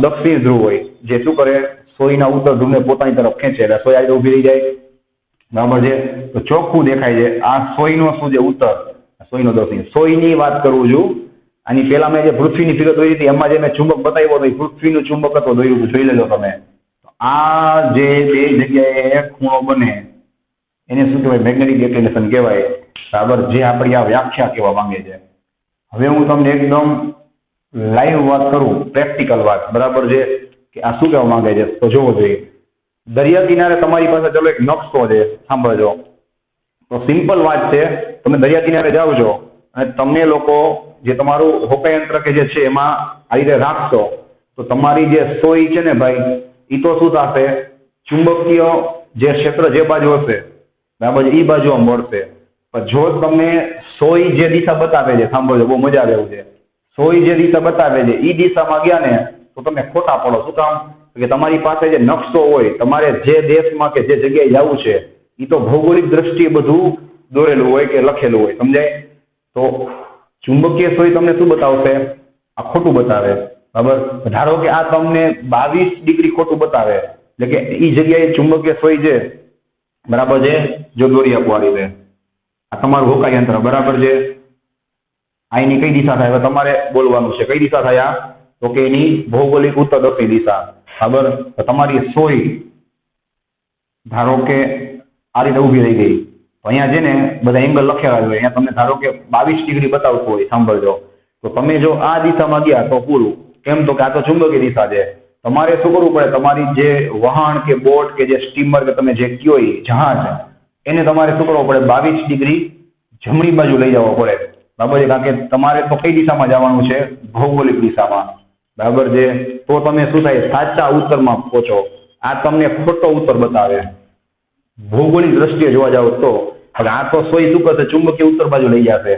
દક્ષિણ ધ્રુવ હોય, જે શું કરે? સોયના ઉત્તર ધ્રુવને પોતાની તરફ ખેંચે, એટલે સોય આવી ઊભી રહી જાય. બરાબર છે, તો ચોખ્ખું દેખાય છે. આ સોયનો શું છે? ઉત્તર, સોયનો દક્ષિણ. સોયની વાત કરું છું. આની પહેલા મેં જે પૃથ્વીની ફિગર દોરી હતી એમાં જે મેં ચુંબક બતાવ્યો હતો એ પૃથ્વીનું ચુંબક હતો, દોર્યું, જોઈ લેજો તમે. આ જે બે જગ્યાએ ખૂણો બને એને શું કહેવાય? મેગ્નેટિક ડિક્લિનેશન કહેવાય. બરાબર, જે આપણી આ વ્યાખ્યા કહેવા માંગે છે. હવે હું તમને એકદમ લાઈવ વાત કરું, પ્રેક્ટિકલ વાત. બરાબર છે, કે આ શું કહેવા માંગે છે તો જોવો જોઈએ. દરિયા કિનારે તમારી પાસે ચલો એક નકશો છે, સાંભળજો. તો સિમ્પલ વાત છે, તમે દરિયા કિનારે જાઓ છો અને તમને લોકો જે તમારું હોકાયંત્ર કે જે છે એમાં આ રીતે રાખશો, તો તમારી જે સોય છે ને ભાઈ, એ તો શું થશે? ચુંબકીય જે ક્ષેત્ર જે બાજુ હશે, બરાબર, એ બાજુ મળશે. પણ જો તમે સોય જે દિશા બતાવે છે, સાંભળજો, બહુ મજા આવે એવું છે. સોય જે દિશા બતાવે છે એ દિશામાં ગયા ને તો તમે ખોટા પડો. શું કામ? કે તમારી પાસે જે નકશો હોય, તમારે જે દેશમાં કે જે જગ્યાએ જવું છે એ તો ભૌગોલિક દ્રષ્ટિએ બધું દોરેલું હોય કે લખેલું હોય, સમજાય? તો ચુંબકીય સોય તમને શું બતાવશે? આ ખોટું બતાવે. બરાબર, ધારો કે આ તમને 22 ડિગ્રી ખોટું બતાવે, એટલે કે એ જગ્યાએ ચુંબકીય સોય છે. બરાબર છે, જો દોરી આપો આ રીતે. આ તમારું હોકાય યંત્ર. બરાબર છે, આની કઈ દિશા થાય? હવે તમારે બોલવાનું છે. કઈ દિશા થાય આ? તો કે એની ભૌગોલિક ઉત્તર દક્ષિણ દિશા. બરાબર, તો તમારી સોય ધારો કે આ રીતે ઊભી રહી ગઈ. તો અહીંયા છે ને બધા એંગલ લખેલા હોય. અહીંયા તમને ધારો કે 22 ડિગ્રી બતાવતું હોય, સાંભળજો. તો તમે જો આ દિશામાં ગયા તો પૂરું. કેમ? તો કે આ તો ચુંબકીય દિશા છે. તમારે શું કરવું પડે? તમારી જે વહાણ કે બોટ કે જે સ્ટીમર કે તમે જે કયો એ જહાજ, એને તમારે શું કરવું પડે? 22 ડિગ્રી જમણી બાજુ લઈ જવો પડે. બરાબર છે, કારણ કે તમારે તો કઈ દિશામાં જવાનું છે? ભૌગોલિક દિશામાં. બરાબર છે, તો તમે શું થાય? સાચા ઉત્તરમાં પહોંચો. આ તમને ખોટો ઉત્તર બતાવે ભૌગોલિક દ્રષ્ટિએ જોવા જાવ તો. હવે આ તો સોય શું કરશે? ચુંબકીય ઉત્તર બાજુ લઈ જશે.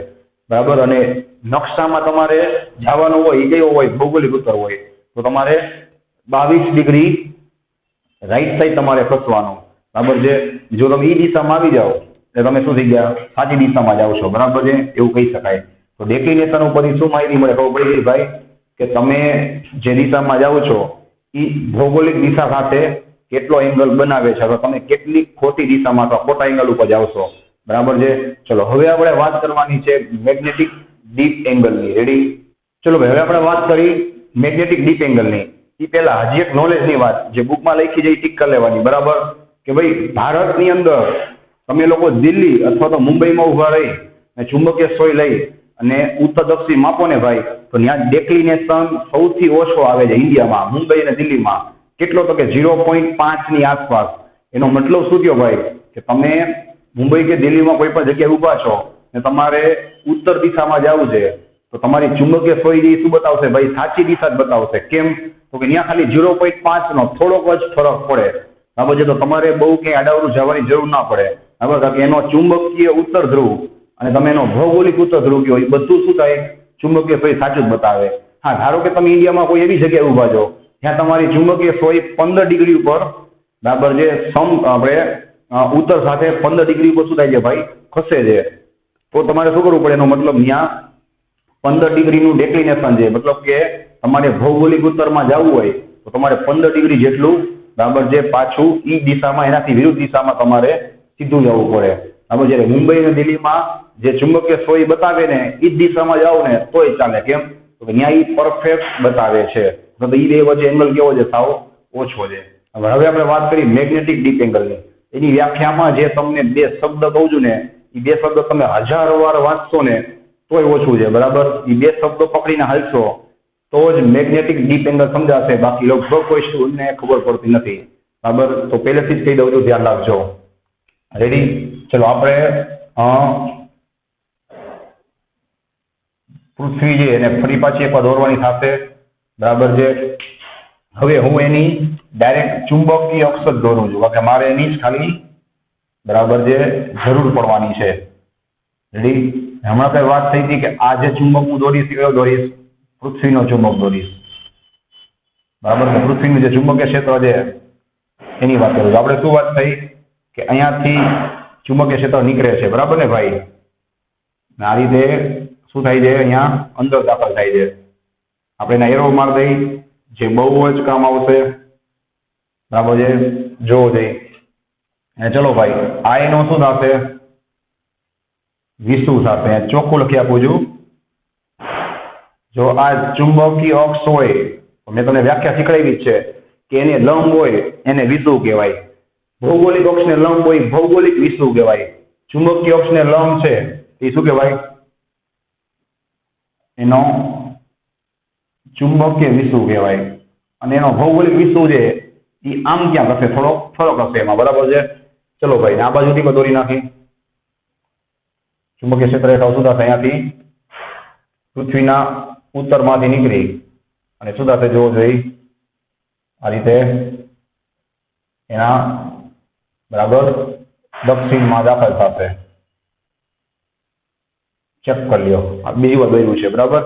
બરાબર, અને નકશામાં તમારે જવાનું હોય એ કયો હોય? ભૌગોલિક ઉત્તર હોય. તો તમારે 22 ડિગ્રી રાઈટ સાઈડ તમારે ખસવાનું. બરાબર છે, જો તમે એ દિશામાં આવી જાઓ એટલે તમે શું થઈ ગયા? સાચી દિશામાં જાઓ છો. બરાબર છે, એવું કહી શકાય. તો ડેક્લિનેશન ઉપરથી શું માહિતી મળે? ખબર પડી ગઈ ભાઈ કે તમે જે દિશામાં જાઓ છો એ ભૌગોલિક દિશા સાથે કેટલો એંગલ બનાવે છે, અથવા તમે કેટલી ખોટી દિશામાં અથવા ખોટા એંગલ ઉપર જાઓ છો. બરાબર છે, ચલો હવે આપણે વાત કરવાની છે મેગ્નેટિક ડીપ એંગલની. રેડી? ચલો ભાઈ, હવે આપણે વાત કરી મેગ્નેટિક ડીપ એંગલની. એ પહેલા હજી એક નોલેજની વાત જે બુકમાં લખી છે એ ટીક કરી લેવાની. બરાબર, કે ભાઈ ભારતની અંદર તમે લોકો દિલ્હી અથવા તો મુંબઈમાં ઉભા રહી અને ચુંબકીય સોય લઈ અને ઉત્તર દક્ષિણ માપો ને ભાઈ, તો ત્યાં ડેક્લિનેશન સૌથી ઓછો આવે છે ઇન્ડિયામાં, મુંબઈ અને દિલ્હીમાં. કેટલો? તો કે 0.5 ની આસપાસ. એનો મતલબ શું થયો ભાઈ? કે તમે મુંબઈ કે દિલ્હીમાં કોઈ પણ જગ્યાએ ઊભા છો ને તમારે ઉત્તર દિશામાં જવું છે, તો તમારી ચુંબકીય સોય શું બતાવશે ભાઈ? સાચી દિશા જ બતાવશે. કેમ? તો કે ત્યાં ખાલી 0.5 નો થોડોક જ ફરક પડે. બરાબર છે, તો તમારે બહુ ક્યાંય આડાવડું જવાની જરૂર ના પડે. બરાબર, કારણ કે એનો ચુંબકીય ઉત્તર ધ્રુવ અને તમે એનો ભૌગોલિક ઉત્તર ધ્રુવ કયો, એ બધું શું થાય? ચુંબકીય સોય સાચું જ બતાવે. હા, ધારો કે તમે ઇન્ડિયામાં કોઈ એવી જગ્યાએ ઊભા છો જ્યાં તમારી ચુંબકીય સોય 15 ડિગ્રી ઉપર, બરાબર છે, આપણે ઉત્તર સાથે 15 ડિગ્રી ઉપર શું થાય છે ભાઈ? ખસે છે. તો તમારે શું કરવું પડે? એનો મતલબ ત્યાં 15 ડિગ્રીનું ડેક્લિનેશન છે. મતલબ કે તમારે ભૌગોલિક ઉત્તરમાં જવું હોય તો તમારે 15 ડિગ્રી જેટલું, બરાબર છે, પાછું એ દિશામાં, એનાથી વિરુદ્ધ દિશામાં તમારે સીધું જવું પડે. બરાબર, જ્યારે મુંબઈ અને દિલ્હીમાં જે ચુંબકીય સોય બતાવે ને એ જ દિશામાં જાઓ ને તોય ચાલે. કેમ? તો ત્યાં એ પરફેક્ટ બતાવે છે. તો એ બે વચ્ચે એંગલ કેવો છે? સાવ ઓછો છે. હવે આપણે વાત કરી મેગ્નેટિક ડીપ એંગલની. એની વ્યાખ્યામાં જે તમને બે શબ્દ કહું છું ને, એ બે શબ્દ તમે 1000 વાર વાંચશો ને તોય ઓછું છે, બરાબર. એ બે શબ્દો પકડીને હાલશો તો જ મેગ્નેટિક ડીપ એંગલ સમજાશે, બાકી લગભગ કોઈ સ્ટુડન્ટને ખબર પડતી નથી, બરાબર. તો પહેલેથી જ કહી દઉં છું, ધ્યાન રાખજો. રેડી? ચલો આપણે પૃથ્વી છે એને ફરી પાછી એકવાર દોરવાની થશે, બરાબર છે. હવે હું એની ડાયરેક્ટ ચુંબકીય અક્ષ જ દોરું છું, કારણ કે મારે એની જ ખાલી, બરાબર છે, જરૂર પડવાની છે. રેડી? હમણાં કઈ વાત થઈ હતી કે આ જે ચુંબક હું દોરીશ કયો દોરીશ? પૃથ્વીનો ચુંબક દોરીશ, બરાબર. પૃથ્વીનું જે ચુંબકીય ક્ષેત્ર છે એની વાત કરું છું. આપણે શું વાત થઈ કે અહીંયાથી ચુંબકીય ક્ષેત્ર નીકળે છે, બરાબર ને ભાઈ? આ રીતે શું થાય છે? અહીંયા અંદર દાખલ થાય છે. આપણે એના એરો માર દઈ, જે બહુ જ કામ આવશે, બરાબર છે. જોવો જઈ અને ચલો ભાઈ, આ એનો શું થશે? વિષુવ થશે. ચોખ્ખું લખી આપું છું. જો આ ચુંબકીય અક્ષ હોય, મેં તમને વ્યાખ્યા શીખવાડી છે કે એને લંબ હોય એને વિષુવ કહેવાય. ભૌગોલિક અક્ષને લંબ હોય ભૌગોલિક વિષુવ કહેવાય. ચુંબકીય અક્ષને લંબ છે એ શું કહેવાય? એનો ચુંબકીય વિષુવ કહેવાય. અને એનો ભૌગોલિક વિષુવ છે એ આમ ક્યાં હશે? થોડો ફરક હશે એમાં, બરાબર છે. ચલો ભાઈ, આ બાજુથી દોરી નાખી. ચુંબકીય ક્ષેત્ર હેઠળ શું થશે? અહીંયાથી પૃથ્વીના ઉત્તરમાંથી નીકળી અને શું થશે? જોવો જોઈએ આ રીતે એના, બરાબર, દક્ષિણમાં દાખલ થશે. ચેક કરી લ્યો, આ બીજી વાર દોર્યું છે, બરાબર.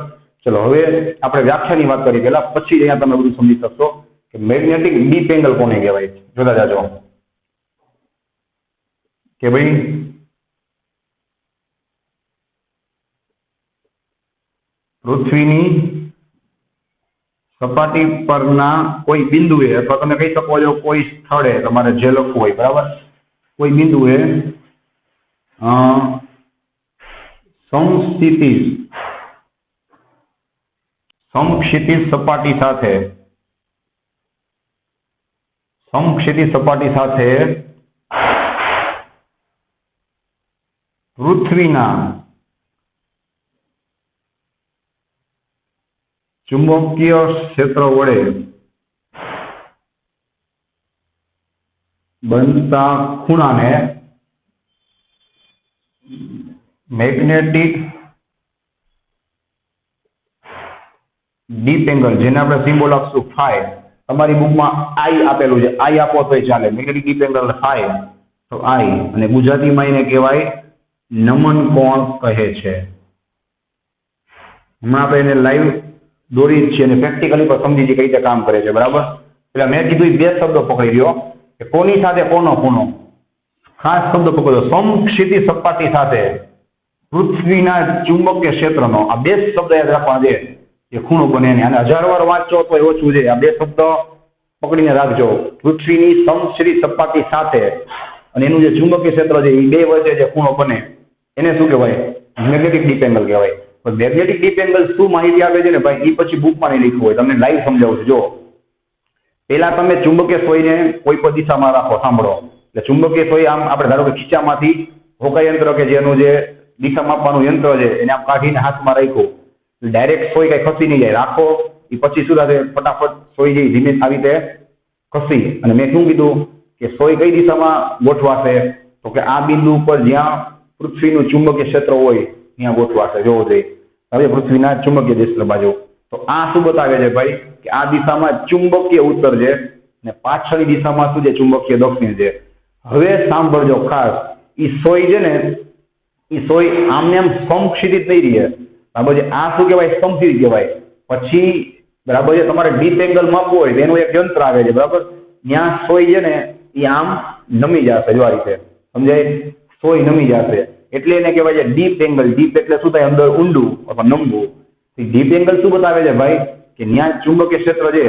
ચલો હવે આપણે વ્યાખ્યાની વાત કરી પેલા, પછી અહીંયા તમે બધું સમજી શકશો કે મેગ્નેટિક ડીપ એંગલ કોને કહેવાય. જોતા જાજો કે ભાઈ પૃથ્વીની સપાટી પરના કોઈ બિંદુએ, અથવા તમે કહી શકો છો કોઈ સ્થળે, તમારે જે લખવું હોય, બરાબર, કોઈ બિંદુએ સમક્ષિતિજ સપાટી સાથે પૃથ્વીના ચુંબકીય ક્ષેત્ર વડે બનતા ખૂણાને મેગ્નેટિક ડીપ એંગલ, જેને આપણે સિમ્બોલ આપશું ફાઈ. તમારી બુકમાં આઈ આપેલું છે, આઈ આપો તો ચાલે. મેગ્નેટિક ડીપ એંગલ ફાઈ, તો આઈ, અને ગુજરાતીમાં એને કહેવાય નમન કોણ કહે છે. હમણાં આપણે એને લાઈવ દોરી જ છે અને પ્રેક્ટિકલી પણ સમજી છે કઈ રીતે કામ કરે છે, બરાબર. એટલે મેં કીધું બે શબ્દો પકડી રહ્યો કે કોની સાથે કોનો ખૂણો. ખાસ શબ્દ પકડો, સમક્ષિતિજ સપાટી સાથે પૃથ્વીના ચુંબકીય ક્ષેત્રનો. આ બે શબ્દ યાદ રાખવા છે એ ખૂણો બને ને. અને 1000 વાર વાંચો તો ઓછું છે. આ બે શબ્દ પકડીને રાખજો. પૃથ્વીની સમક્ષિતિજ સપાટી સાથે અને એનું જે ચુંબકીય ક્ષેત્ર છે એ બે વચ્ચે જે ખૂણો બને એને શું કહેવાય? મેગ્નેટિક ડીપ એંગલ કહેવાય. પણ મેગ્નેટિક ડીપ એંગલ શું માહિતી આપે છે ને ભાઈ, એ પછી બુકમાં નહીં લખ્યું હોય, તમને લાઈવ સમજાવું છું. જો પેલા તમે ચુંબકીય સોયને કોઈ પણ દિશામાં રાખો, સાંભળો. એટલે ચુંબકીય સોય આમ આપણે ધારો કે ખીચામાંથી હોકા યંત્ર કે જેનું જે દિશા માપવાનું યંત્ર છે એને આમ કાઢીને હાથમાં રાખ્યું, ડાયરેક્ટ સોય કઈ ખસી નહીં જાય. રાખો એ પછી શું થશે? ફટાફટ સોય જે ધીમે આવી રીતે ખસી. અને મેં શું કીધું કે સોય કઈ દિશામાં ગોઠવાશે? તો કે આ બિંદુ ઉપર જ્યાં પૃથ્વીનું ચુંબકીય ક્ષેત્ર હોય ત્યાં ગોઠવાશે. જોવો જોઈએ હવે પૃથ્વીના ચુંબકીય ક્ષેત્ર બાજુ. તો આ શું બતાવે છે ભાઈ? કે આ દિશામાં ચુંબકીય ઉત્તર છે ને પાછળની દિશામાં શું છે? ચુંબકીય દક્ષિણ છે. હવે સાંભળજો ખાસ, એ સોય છે ને એ સોય આમને આમ સમક્ષિતિજ નહીં રહે, બરાબર છે. આ શું કહેવાય? સમક્ષિતિજ કહેવાય. પછી બરાબર છે, તમારે ડીપ એંગલ માપવું હોય એનું એક યંત્ર આવે છે, બરાબર. ત્યાં સોય છે ને એ આમ નમી જશે. જો આ રીતે સમજાય? સોય નમી જશે એટલે એને કહેવાય છે ડીપ એંગલ. ડીપ એટલે શું થાય? અંદર ઊંડું અથવા નમવું. ડીપ એંગલ શું બતાવે છે ભાઈ? કે ત્યાં ચુંબકીય ક્ષેત્ર છે,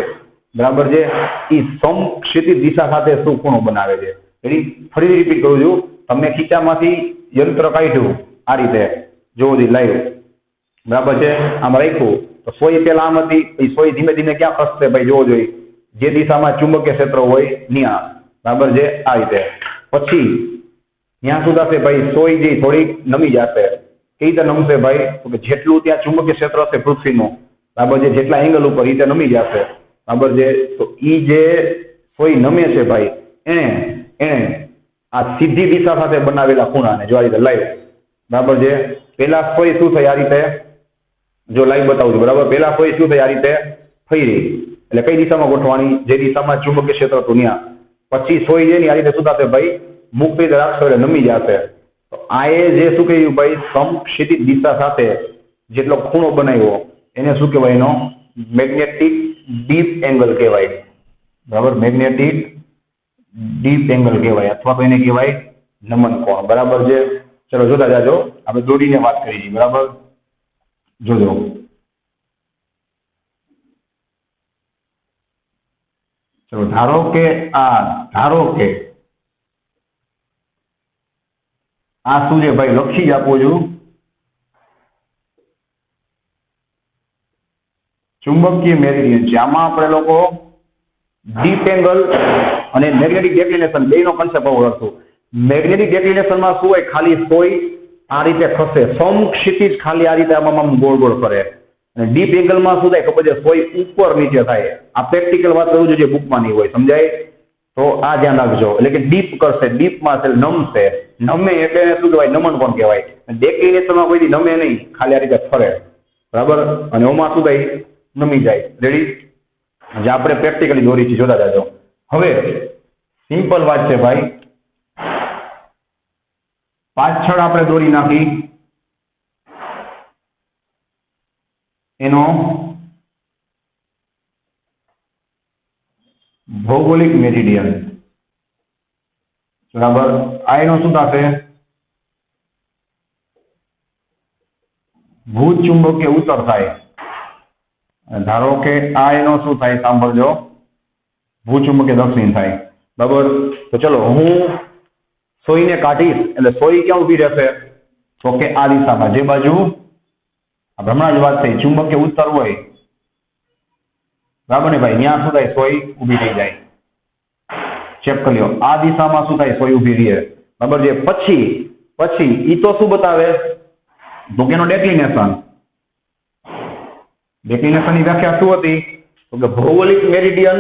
બરાબર છે, એ સમક્ષિતિજ દિશા સાથે શું ખૂણો બનાવે છે. એટલે ફરીથી રિપીટ કરું છું, તમને ખીચામાંથી યંત્ર કાઢ્યું આ રીતે, જોવો જોઈએ લાઈવ, બરાબર છે. આમ રાખ્યું તો સોય પેલા આમ હતી, એ સોય ધીમે ધીમે ક્યાં ખસશે ભાઈ? જોવો જોઈએ જે દિશામાં ચુંબકીય ક્ષેત્ર હોય ત્યાં, બરાબર છે, આ રીતે. પછી ત્યાં શું થશે ભાઈ? સોય જે થોડીક નમી જશે. કઈ રીતે નમશે ભાઈ? તો કે જેટલું ત્યાં ચુંબકીય ક્ષેત્ર હશે પૃથ્વીનું, બરાબર છે, જેટલા એંગલ ઉપર એ નમી જશે, બરાબર છે. તો એ જે સોય નમે છે ભાઈ, એને આ સીધી દિશા સાથે બનાવેલા ખૂણાને જો આ રીતે લાઈવ, બરાબર છે. પેલા સોય શું થઈ? આ રીતે જો લાઈવ બતાવું છું, બરાબર. પેલા સોય શું થઈ? આ રીતે ફરી, એટલે કઈ દિશામાં ગોઠવાની? જે દિશામાં ચુંબકીય ક્ષેત્ર હતું ત્યાં. પછી સોય છે ને આ રીતે શું થશે ભાઈ? મુક્ત રીતે રાખશો એટલે નમી જશે. તો આ એ જે શું કહ્યું ભાઈ? સમક્ષિતિજ દિશા સાથે જેટલો ખૂણો બનાવ્યો એને શું કહેવાય? એનો મેગ્નેટિક ડીપ એંગલ કહેવાય, બરાબર. મેગ્નેટિક ડીપ એંગલ કહેવાય, અથવા તો એને કહેવાય નમન કોણ, બરાબર છે. ચલો જોતા જાજો, આપણે દોડીને વાત કરી છીએ, બરાબર. જોજો, ચલો ધારો કે આ શું છે ભાઈ? લખી જ આપું છું. ચુંબકીય મેરિડિયન છે. આમાં આપણે લોકો ડીપ એંગલ અને મેગ્નેટિક ડિક્લિનેશન બેયનો કન્સેપ્ટ આવડતું. મેગ્નેટિક ડિક્લિનેશનમાં શું હોય? ખાલી સોય આ રીતે ખસે, સમક્ષિતિજ ખાલી આ રીતે આમાં ગોળ ગોળ ફરે. અને ડીપ એંગલમાં શું થાય ખબર છે? સોય ઉપર નીચે થાય. આ પ્રેક્ટિકલ વાત કરું છું, જે બુકમાં નહીં હોય, સમજાય? તો આ ધ્યાન રાખજો. એટલે કે ડીપ કરશે, ડીપમાં છે નમશે. નમે એટલે શું કહેવાય? નમન કોણ કહેવાય. ડિક્લિનેશનમાં કોઈ નમે નહીં, ખાલી આ રીતે ફરે, બરાબર. અને ઓમાં શું થાય? નમી જાય. રેડી? જે આપણે પ્રેક્ટિકલી દોરી છે, જોતા જાજો. હવે સિમ્પલ વાત છે ભાઈ, પાછળ આપણે દોરી નાખી એનો ભૌગોલિક મેરિડિયન, બરાબર. આ એનો શું થશે? ભૂચુંબકીય ઉત્તર થાય. ધારો કે આ એનો શું થાય? સાંભળજો, ભૂચુંબકીય દક્ષિણ થાય, બરાબર. તો ચલો હું સોયને કાઢીશ એટલે સોય ક્યાં ઉભી રહેશે? તો કે આ દિશામાં, જે બાજુ હમણાં જ વાત થઈ, ચુંબકીય ઉત્તર હોય, બરાબર ને ભાઈ? ત્યાં શું થાય? સોય ઉભી થઈ જાય. ચેક કરી લો, આ દિશામાં શું થાય? સોય ઉભી રહે, બરાબર છે. પછી ઈ તો શું બતાવે? તો કે એનો ડેક્લિનેશન. ડેક્લિનેશનની વ્યાખ્યા શું હતી? તો કે ભૌગોલિક મેરિડિયન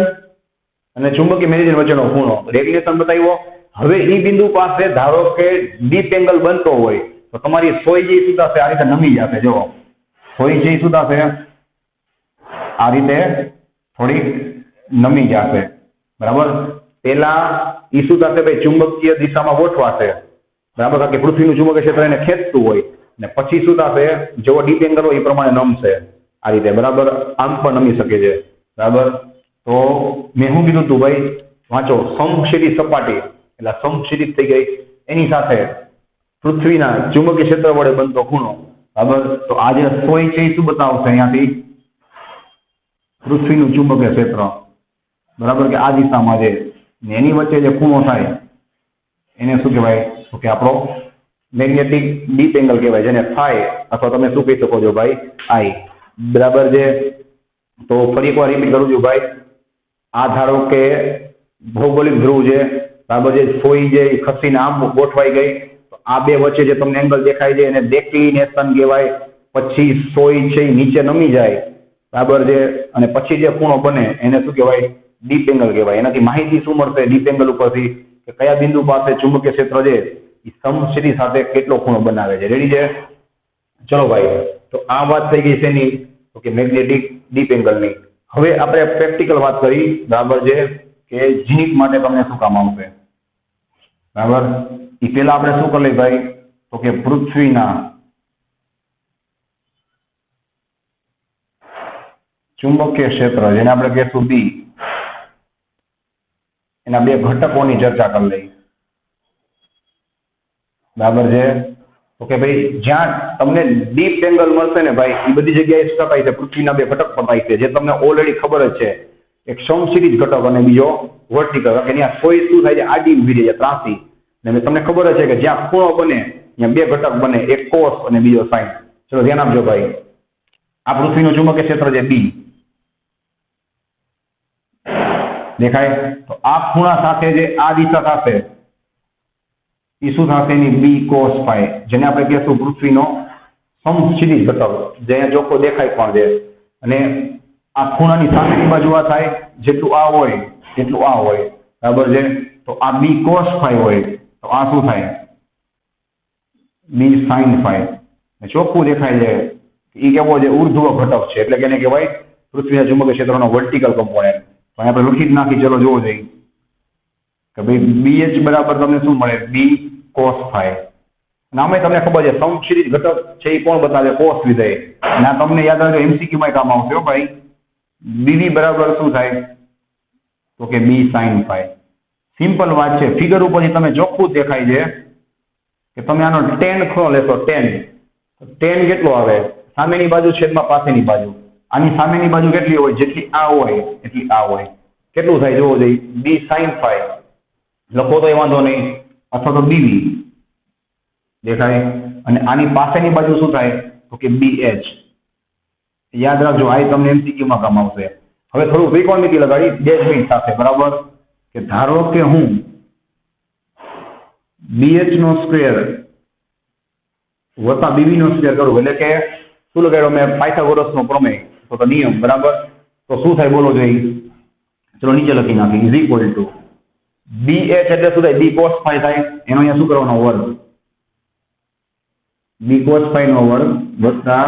અને ચુંબકીય મેરિડિયન વચ્ચેનો ખૂણો. ડેક્લિનેશન બતાવ્યો. હવે ઈ બિંદુ પાસે ધારો કે ડીપ એંગલ બનતો હોય તો તમારી સોય જે શું થશે? આ રીતે નમી જશે. જો સોય જે શું થશે? આ રીતે થોડીક નમી જશે, બરાબર. પેલા ઈ શું થશે ભાઈ? ચુંબકીય દિશામાં ગોઠવાશે, બરાબર. કારણ કે પૃથ્વીનું ચુંબકીય ક્ષેત્ર એને ખેંચતું હોય. ને પછી શું થશે? જેવો ડીપ એંગલ હોય એ પ્રમાણે નમશે આ રીતે, બરાબર. આમ પણ નમી શકે છે, બરાબર. તો મેં શું કીધું તું ભાઈ? વાંચો, સમક્ષિતિજ સપાટી એટલે સમક્ષિતિજ થઈ ગઈ, એની સાથે પૃથ્વીના ચુંબકીય ક્ષેત્ર વડે બનતો ખૂણો, બરાબર. તો આ જે સોય છે એ શું બતાવશે? અહીંયાથી પૃથ્વીનું ચુંબકીય ક્ષેત્ર, બરાબર, કે આ દિશામાં છે. ને એની વચ્ચે જે ખૂણો થાય એને શું કહેવાય? તો કે આપણો મેગ્નેટિક ડીપ એંગલ કહેવાય, જેને ફાઈ અથવા તમે શું કહી શકો છો ભાઈ? આઈ, બરાબર છે. તો ફરી એકવાર રિપીટ કરું છું ભાઈ, આ ધારો કે ભૌગોલિક ધ્રુવ છે, બરાબર છે. સોય જે ખસીને આમ ગોઠવાઈ ગઈ, તો આ બે વચ્ચે જે તમને એંગલ દેખાય છે એને ડેક્લિનેશન કહેવાય. પછી સોય છે નીચે નમી જાય, બરાબર છે. અને પછી જે ખૂણો બને એને શું કહેવાય? ડીપ એંગલ કહેવાય. એનાથી માહિતી શું મળશે ડીપ એંગલ ઉપરથી? કે કયા બિંદુ પાસે ચુંબકીય ક્ષેત્ર છે એ સમક્ષિતિજ સાથે કેટલો ખૂણો બનાવે છે. રેડી છે? ચલો ભાઈ, તો આ વાત થઈ ગઈ છે ની, તો કે મેગ્નેટિક ડીપ એંગલની. હવે આપણે પ્રેક્ટિકલ વાત કરી, બરાબર છે, કે ઝીણીક માટે તમને શું કામ આવશે, બરાબર. એ પેલા આપણે શું કરી લઈએ ભાઈ? તો કે પૃથ્વીના ચુંબકીય ક્ષેત્ર, જેને આપણે કહેશું બી, એના બે ઘટકોની ચર્ચા કરી લઈ, બરાબર છે. તો કે ભાઈ જ્યાં તમને ડીપ એંગલ મળશે ને ભાઈ, એ બધી જગ્યાએ શું થાય છે? પૃથ્વીના બે ઘટક પતાય છે, જે તમને ઓલરેડી ખબર જ છે. એક સમક્ષિતિજ ઘટક અને બીજો વર્ટિકલ. કે ત્યાં સોય શું થાય છે? આડી ઊભી રહી છે, ત્રાસી. ને તમને ખબર જ છે કે જ્યાં ખૂણો બને ત્યાં બે ઘટક બને, એક કોસ અને બીજો સાઇન. ચલો ધ્યાન આપજો ભાઈ. આ પૃથ્વીનું ચુંબકીય ક્ષેત્ર છે બી, દેખાય? તો આ ખૂણા સાથે જે આ દિશા થશે એ શું થશે? એની બી કોસ ફાઈ, જેને આપણે કહેશું પૃથ્વીનો સમક્ષિતિજ ઘટક જે અહીંયા ચોખ્ખો દેખાય પણ છે અને આ ખૂણાની સામેની બાજુ આ થાય જેટલું આ હોય એટલું આ હોય બરાબર છે તો આ બી cos phi હોય તો આ શું થાય બી sin phi ચોખ્ખું દેખાય છે એ કેવો છે ઉર્ધ્વ ઘટક છે એટલે કે એને કહેવાય પૃથ્વીના ચુંબકીય ક્ષેત્રનો વર્ટિકલ કમ્પોનેન્ટ પણ આપણે લખી જ નાખી ચલો જોવો જોઈએ કે ભાઈ BH બરાબર તમને શું મળે બી cos phi નામે તમને ખબર છે સમક્ષિતિજ ઘટક છે એ કોણ બતાવે cos વિધેય અને આ તમને યાદ રાખજો MCQ માં કામ આવશે હો ભાઈ BV બરાબર શું થાય તો કે બી sin phi સિમ્પલ વાત છે ફિગર ઉપરથી તમે ચોખ્ખું દેખાય છે કે તમે આનો tan ખૂણો લેશો tan કેટલો આવે સામેની બાજુ છેદમાં પાછળની બાજુ આની સામેની બાજુ કેટલી હોય જેટલી આ હોય એટલી આ હોય કેટલું થાય જોવો જોઈએ બી sin phi લખો તો એ વાંધો નહીં અથવા તો BV દેખાય અને આની પાછળની બાજુ શું થાય તો કે BH યાદ રાખજો આ તમને MCQ માં કામ આવશે હવે થોડું ત્રિકોણમિતિ લગાડી 2 મિનિટ સાથે બરાબર કે ધારો કે હું BH નો સ્ક્વેર વત્તા BV નો સ્ક્વેર કરું એટલે કે શું લગાડ્યો મેં પાયથાગોરસ નો પ્રમેય તો નિયમ બરાબર તો શું થાય બોલો જોઈએ ચલો નીચે લખી નાખી ઇઝ ઇક્વલ ટુ BH એટલે શું થાય બી cos phi થાય એનો અહીંયા શું કરવાનો વર્ગ બી cos phi નો વર્ગ વત્તા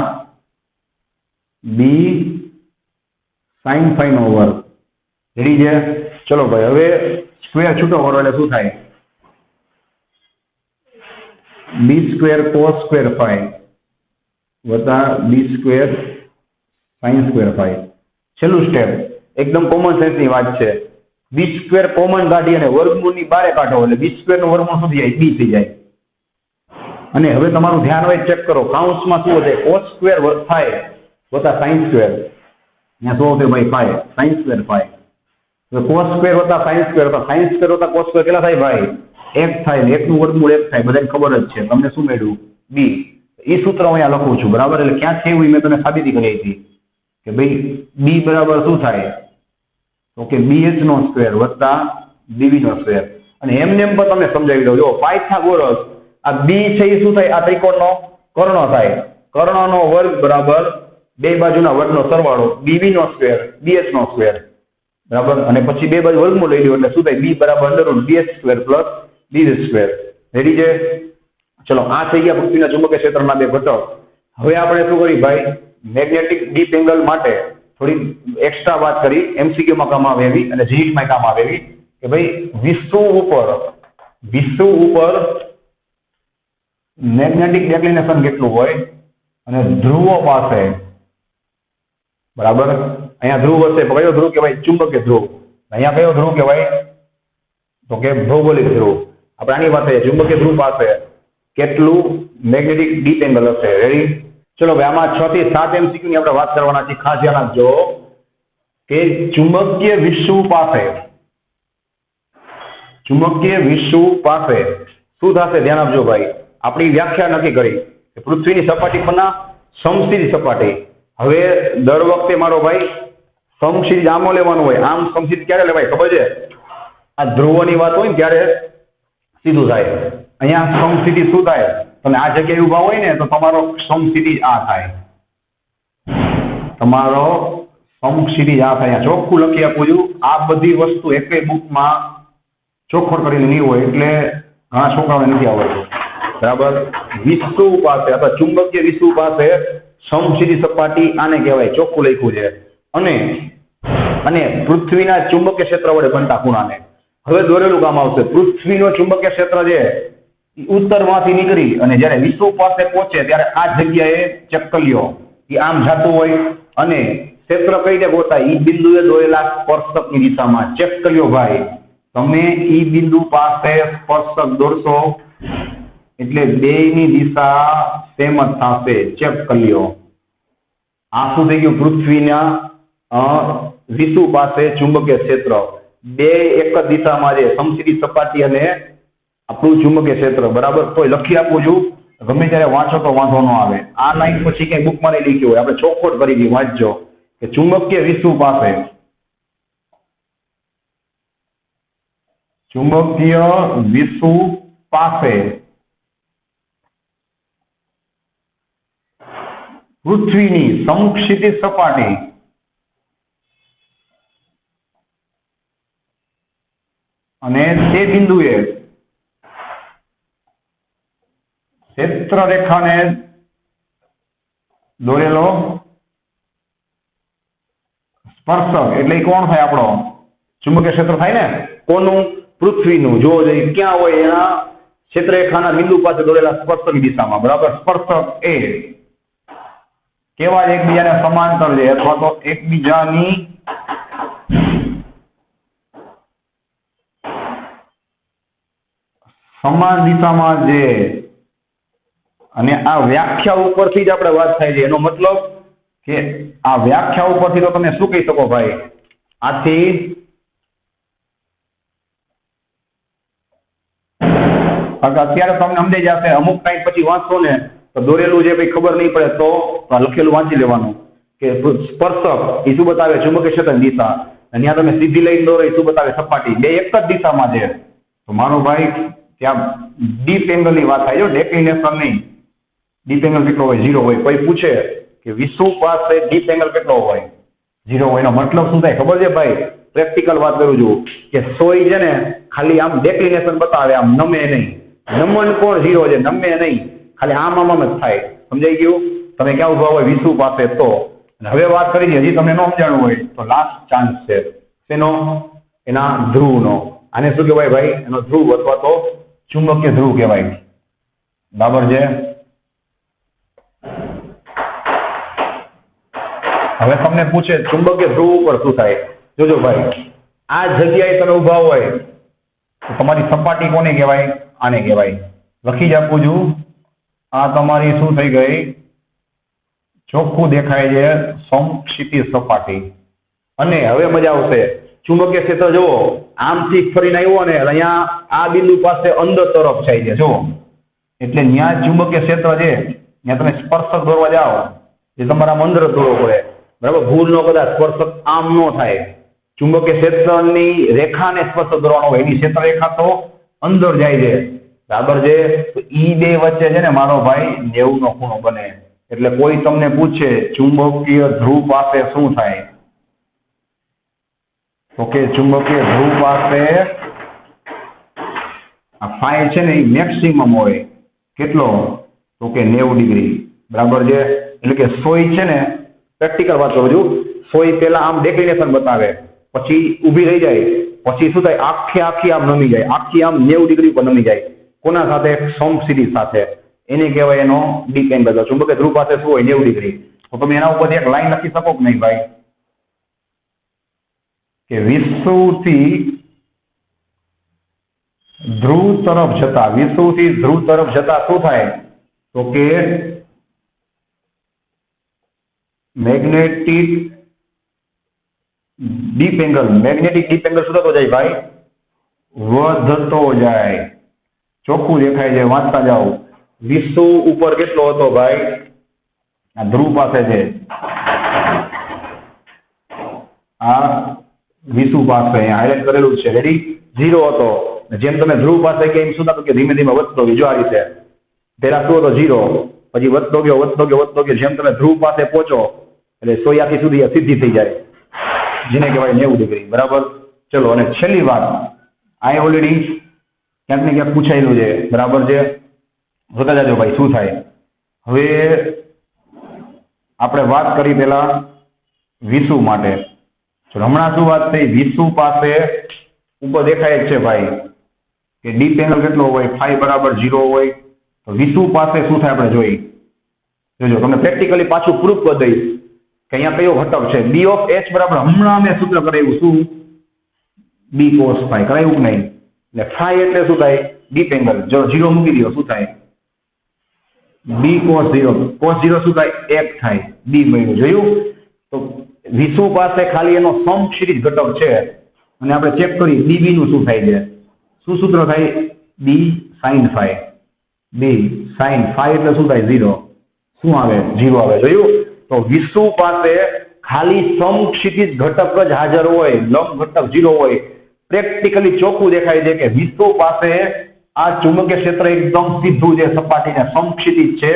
બી sin phi નો વર્ગ રેડી છે ચલો ભાઈ હવે સ્ક્વેર છૂટો કરો એટલે શું થાય બી સ્ક્વેર cos સ્ક્વેર phi વત્તા બી સ્ક્વેર sin સ્ક્વેર phi છેલ્લું સ્ટેપ એકદમ કોમન સેન્સ ની વાત છે બી સ્ક્વેર કોમન કાઢી અને વર્ગમૂળની બારે કાઢો એટલે બી સ્ક્વેર નું વર્ગમૂળ શું થઈ જાય બી થઈ જાય અને હવે તમારું ધ્યાન હોય ચેક કરો કાઉન્સમાં શું વધે cos સ્ક્વેર થાય વત્તા sin સ્ક્વેર અહીંયા શું વધે ભાઈ phi sin સ્ક્વેર phi તો cos સ્ક્વેર વત્તા sin સ્ક્વેર વત્તા cos સ્ક્વેર કેટલા થાય ભાઈ 1 થાય ને 1 નું વર્ગમૂળ 1 થાય બધાને ખબર જ છે તમને શું મળ્યું બી એ સૂત્ર હું અહીંયા લખું છું બરાબર એટલે ક્યાં છે એવું મેં તમને સાબિતી કરી હતી કે ભાઈ બી બરાબર શું થાય તો કે BH નો સ્ક્વેર વત્તા BV નો સ્ક્વેર અને એમને એમ પણ તમને સમજાવી દઉં જો પાયથાગોરસ આ બી છે એ શું થાય આ ત્રિકોણનો કર્ણ થાય કર્ણનો વર્ગ બરાબર બે બાજુના વર્ગનો સરવાળો BV નો સ્ક્વેર BH નો સ્ક્વેર બરાબર અને પછી બે બાજુ વર્ગમૂળ લઈ લ્યો એટલે શું થાય બી બરાબર √ BH square plus BH square ready છે ચલો આ થઈ ગયા પૃથ્વીના ચુંબકીય ક્ષેત્રના બે ઘટક હવે આપણે શું કરી ભાઈ મેગ્નેટિક ડીપ એંગલ માટે થોડી એક્સ્ટ્રા વાત કરી MCQ માં કામ આવે એવી અને GET માં કામ આવે એવી કે ભાઈ વિશ્વ ઉપર મેગ્નેટિક ડિક્લિનેશન કેટલું હોય અને ધ્રુવો પાસે બરાબર અહીંયા ધ્રુવ હશે કયો ધ્રુવ કહેવાય ચુંબકીય ધ્રુવ અહીંયા કયો ધ્રુવ કહેવાય તો કે ભૌગોલિક ધ્રુવ આપણે આની વાત કરીએ ચુંબકીય ધ્રુવ પાસે કેટલું મેગ્નેટિક ડીપ એંગલ હશે રેડી ચલો ભાઈ આમાં 6 થી 7 MCQ ની આપણે વાત કરવાના છે ખાસ ધ્યાન રાખજો કે ચુંબકીય વિશ્વ પાસે શું થશે ધ્યાન આપજો ભાઈ આપણી વ્યાખ્યા નક્કી કરી કે પૃથ્વીની સપાટી પરના સમક્ષિતિજ સપાટી હવે દર વખતે મારો ભાઈ સમક્ષિતિજ આમ લેવાનું હોય આમ સમક્ષિતિજ ક્યારે લેવાય ખબર છે આ ધ્રુવોની વાત હોય ને ત્યારે સીધું થાય અહીંયા સમક્ષિતિજ શું થાય તમે આ જગ્યાએ ઊભા હોય ને તો તમારો સમક્ષિતિજ આ થાય તમારો સમક્ષિતિજ આ થાય ચોખ્ખું લખી આપું છું આ બધી વસ્તુ એકેય બુકમાં ચોખ્ખો કરીને નહીં હોય એટલે ઘણા છોકરાઓને નથી આવડતું બરાબર વિશ્વ પાસે અથવા ચુંબકીય વિશ્વ પાસે સમક્ષિતિજ સપાટી આને કહેવાય ચોખ્ખું લખ્યું છે અને પૃથ્વીના ચુંબકીય ક્ષેત્ર વડે બનતા ખૂણાને હવે દોરેલું કામ આવશે પૃથ્વીનો ચુંબકીય ક્ષેત્ર છે ઉત્તરમાંથી નીકળી અને જ્યારે વિશ્વ પાસે પહોંચે ત્યારે આ જગ્યાએ ચક્કલીઓ એ આમ જાતું હોય અને ક્ષેત્ર કઈ રીતે ગોતાય એ બિંદુએ દોરેલા સ્પર્શકની દિશામાં ચક્કલીઓ ભાઈ તમે ઈ બિંદુ પાસે સ્પર્શક દોરશો એટલે બેયની દિશા સેમ જ થશે ચક્કલીઓ આ શું થઈ ગયું પૃથ્વીના વિશ્વ પાસે ચુંબકીય ક્ષેત્ર બે એક જ દિશામાં છે સમક્ષિતિજ સપાટી અને આપણું ચુંબકીય ક્ષેત્ર બરાબર કોઈ લખી આપું છું ગમે ત્યારે વાંચો તો વાંધો ન આવે આ લાઈન પછી કઈ બુકમાં નહીં લખ્યું હોય આપણે ચોખવટ કરી દી વાંચજો કે ચુંબકીય વિશ્વ પાસે પૃથ્વીની સમક્ષિતિજ સપાટી અને તે બિંદુએ ક્ષેત્ર રેખાને દોરેલો સ્પર્શક એટલે કોણ થાય આપણો ચુંબકીય ક્ષેત્ર થાય ને કોનું પૃથ્વીનું જો ક્યાં હોય એના ક્ષેત્રરેખાના બિંદુ પાસે દોરેલા સ્પર્શકની દિશામાં બરાબર સ્પર્શક એ કેવા એકબીજાને સમાંતર છે અથવા તો એકબીજાની સમાન દિશામાં છે અને આ વ્યાખ્યા ઉપરથી જ આપણે વાત થાય છે એનો મતલબ કે આ વ્યાખ્યા ઉપરથી તો તમે શું કહી શકો ભાઈ આથી અત્યારે તમને સમજાઈ જશે અમુક ટાઈમ પછી વાંચશો ને તો દોરેલું જે કઈ ખબર નહીં પડે તો લખેલું વાંચી લેવાનું કે સ્પર્શક એ શું બતાવે ચુંબકીય ક્ષેત્રની દિશા અને ત્યાં તમે સીધી લઈને દોરો એ શું બતાવે સપાટી બે એક જ દિશામાં છે તો મારો ભાઈ ત્યાં ડીપ એંગલની વાત થાય છે ડેક્લિનેશન નહીં ડીપ એંગલ કેટલો હોય 0 હોય કોઈ પૂછે કે વિષુવ પાસે ડીપ એંગલ કેટલો હોય 0 હોય એનો મતલબ શું થાય ખબર છે ભાઈ પ્રેક્ટિકલ વાત કરું છું કે સોય છે ને ખાલી આમ ડેક્લિનેશન બતાવે આમ નમે નહીં નમન કોણ 0 છે નમે નહીં ખાલી આમ જ થાય સમજાઈ ગયું તમે ક્યાં ઉભા હોય વિષુવ પાસે તો હવે વાત કરી હજી તમને ન સમજાણું હોય તો લાસ્ટ ચાન્સ છે તેનો એના ધ્રુવનો આને શું કહેવાય ભાઈ એનો ધ્રુવ અથવા તો ચુંબકીય ધ્રુવ કહેવાય બરાબર છે હવે તમને પૂછે ચુંબકીય ધ્રુવ ઉપર શું થાય જોજો ભાઈ આ જગ્યાએ તમે ઉભા હોય તો તમારી સપાટી કોને કહેવાય આને કહેવાય લખી જ આપું છું આ તમારી શું થઈ ગઈ ચોખ્ખું દેખાય છે સમક્ષિતિજ સપાટી અને હવે મજા આવશે ચુંબકીય ક્ષેત્ર જુઓ આમથી ફરીને આવ્યો ને અહીંયા આ બિંદુ પાસે અંદર તરફ જાય છે જુઓ એટલે ત્યાં ચુંબકીય ક્ષેત્ર છે ત્યાં તમે સ્પર્શક દોરવા જાઓ જે તમારા અંદર દોરવો પડે બરાબર ભૂલ ન કદાચ સ્પર્શક આમ ન થાય ચુંબકીય ક્ષેત્રની રેખાને સ્પર્શક દોરવાનો હોય એની ક્ષેત્ર રેખા તો અંદર જાય છે બરાબર છે તો ઈ બે વચ્ચે છે ને મારો ભાઈ 90 નો ખૂણો બને એટલે કોઈ તમને પૂછે ચુંબકીય ધ્રુવ પાસે શું થાય તો કે ચુંબકીય ધ્રુવ પાસે આ ફાઈ છે ને એ મેક્સિમમ હોય કેટલો તો કે 90 ડિગ્રી બરાબર છે એટલે કે સોય છે ને પ્રેક્ટિકલ વાત કરું છું સોય પહેલા આમ ડેક્લિનેશન બતાવે પછી ઊભી રહી જાય પછી શું થાય આખી આમ નમી જાય આખી આમ 90 ડિગ્રી પર નમી જાય કોના સાથે સમક્ષિતિજ સાથે એને કહેવાય એનો ડીપ એંગલ ચુંબકીય ધ્રુવ પાસે શું હોય 90 ડિગ્રી તો તમે એના ઉપર એક લાઈન લખી શકો કે નહીં ભાઈ કે વિષુવથી ધ્રુવ તરફ જતા શું થાય તો કે મેગ્નેટિક ડીપ એંગલ શું થતો જાય ભાઈ વધતો જાય ચોખ્ખું દેખાય છે વાંચતા જાઓ વિષુવ ઉપર કેટલો હતો ભાઈ આ ધ્રુવ પાસે છે આ વિષુવ પાસે હાઇલાઇટ કરેલું છે રેડી 0 હતો જેમ તમે ધ્રુવ પાસે કે એમ શું થતું કે ધીમે ધીમે વધતો ગયો જો આ રીતે પેલા શું હતો 0 પછી વધતો ગયો જેમ તમે ધ્રુવ પાસે પહોંચો એટલે સોયાથી સુધી સીધી થઈ જાય જેને કહેવાય 90 ડિગ્રી બરાબર ચલો અને છેલ્લી વાત આ ઓલરેડી ક્યાંક ને ક્યાંક પૂછાયેલું છે બરાબર છે જોતા જાજો ભાઈ શું થાય હવે આપણે વાત કરી પેલા વિષુવ માટે હમણાં શું વાત થઈ વિષુવ પાસે ઉપર દેખાય જ છે ભાઈ કે ડીપ એંગલ કેટલો હોય ફાઈ બરાબર 0 હોય તો વિષુવ પાસે શું થાય આપણે જોઈ જોજો તમને પ્રેક્ટિકલી પાછું પ્રૂફ કરી દઈશ કે અહીંયા કયો ઘટક છે બી ઓફ એચ બરાબર હમણાં મેં સૂત્ર કરાવ્યું શું બી કોસ ફાઈ કરાવ્યું નહીં એટલે ફાઈ એટલે શું થાય ડીપ એંગલ જો 0 મૂકી દો શું થાય બી કોસ 0 શું થાય 1 થાય બી મળ્યું જોયું તો વિષુવ પાસે ખાલી એનો સમક્ષિતિજ ઘટક છે અને આપણે ચેક કરી ડીબી નું શું થાય છે શું સૂત્ર થાય બી સાઇન ફાઈ બી સાઇન ફાઈ એટલે શું થાય 0 શું આવે 0 આવે જોયું તો વિષુવ પાસે ખાલી સમક્ષિતિજ ઘટક જ હાજર હોય લંબ ઘટક 0 હોય પ્રેક્ટિકલી ચોખ્ખું દેખાય છે કે વિષુવ પાસે આ ચુંબકીય ક્ષેત્ર એકદમ સીધું છે સપાટીને સમક્ષિતિજ છે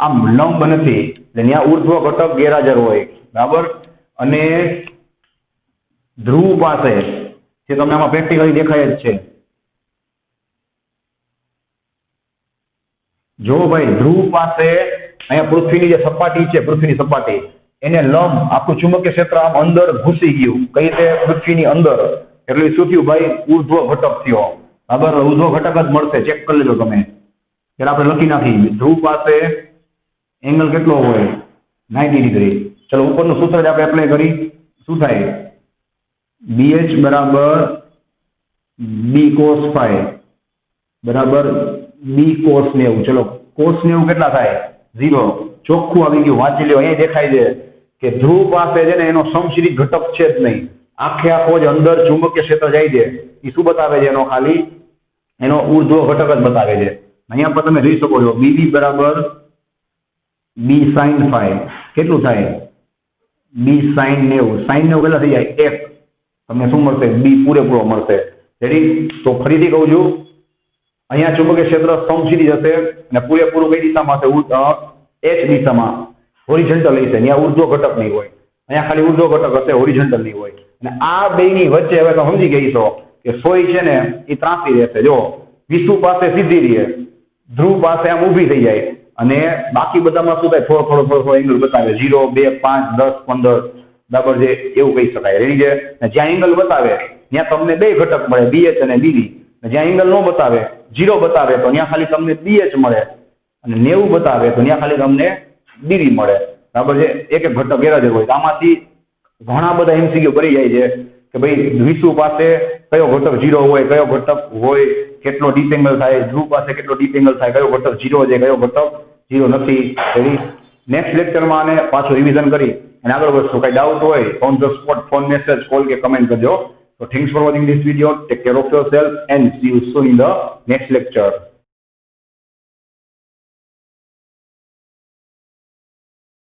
આમ લંબ નથી એટલે ત્યાં ઉર્ધ્વ ઘટક ગેરહાજર હોય, બરાબર. અને ધ્રુવ પાસે જે તમને આમાં પ્રેક્ટિકલી દેખાય જ છે, જો ભાઈ ધ્રુવ પાસે અહીંયા પૃથ્વીની જે સપાટી છે, પૃથ્વીની સપાટી એને લંબ આખું ચુંબકીય ક્ષેત્ર આમ અંદર ઘૂસી ગયું, કઈ રીતે? પૃથ્વીની અંદર. એટલે શું થયું ભાઈ? ઉર્ધ્વ ઘટક થયો, બરાબર. ઉર્ધ્વ ઘટક જ મળશે, ચેક કરી લેજો તમે. ત્યારે આપણે લખી નાખી ધ્રુવ પાસે એંગલ કેટલો હોય? 90 ડિગ્રી. ચલો ઉપરનું સૂત્ર જ આપણે એપ્લાય કરી. શું થાય? BH બરાબર B cos phi બરાબર B cos 90. ચલો cos 90 કેટલા થાય? 0. ચોખ્ખું આવી ગયું, વાંચી લ્યો. અહીંયા દેખાય છે કે ધ્રુવ પાસે છે ને એનો સમશીરી ઘટક છે જ નહીં, આખે આખો જ અંદર ચુંબકીય ક્ષેત્ર જાય છે. એ શું બતાવે છે? એનો ખાલી એનો ઉર્ધ્વ ઘટક જ બતાવે છે. અહીંયા પર તમે જોઈ શકો છો BB બરાબર B sin phi. કેટલું થાય? B sin 90. sin 90 કેટલા થઈ જાય? 1. તમને શું મળશે? B પૂરેપૂરો મળશે. રેડી? તો ફરીથી કહું છું, અહીંયા ચુંબકીય ક્ષેત્ર સમશીરી જશે અને પૂરેપૂરું કઈ દિશામાં હશે? H દિશામાં, હોરિઝોન્ટલ હશે. ત્યાં ઉર્ધ્વ ઘટક નહીં હોય, અહીંયા ખાલી ઉર્ધ્વ ઘટક હશે, હોરિઝોન્ટલ નહીં હોય. અને આ બેની વચ્ચે હવે તો સમજી ગઈ છો કે સોય છે ને એ ત્રાંસી રહેશે. જો વિષુ પાસે સીધી રહે, ધ્રુવ પાસે આમ ઊભી થઈ જાય, અને બાકી બધામાં શું થાય? થોડો એંગલ બતાવે, 0, 2, 5, 10, 15, બરાબર છે, એવું કહી શકાય. રેડી છે? જ્યાં એંગલ બતાવે ત્યાં તમને બે ઘટક મળે, BH અને BD. જ્યાં એંગલ ન બતાવે, 0 બતાવે, તો ત્યાં ખાલી તમને BH મળે, અને 90 બતાવે તો ત્યાં ખાલી તમને BD મળે, બરાબર છે. એક એક ઘટક ગેરહાજર હોય. આમાંથી ઘણા બધા MCQ કરી જાય છે કે ભાઈ વિષુ પાસે કયો ઘટક 0 હોય, કયો ઘટક હોય, કેટલો ડીપ એંગલ થાય, ધ્રુવ પાસે કેટલો ડીપ એંગલ થાય, કયો ઘટક 0 છે, કયો ઘટક 0 નથી. એવી નેક્સ્ટ લેક્ચરમાં આને પાછું રિવિઝન કરી અને આગળ વધશું. કઈ ડાઉટ હોય on the spot phone message, call કે કમેન્ટ કરજો. So thanks for watching this video. Take care of yourself and see you soon in the next lecture.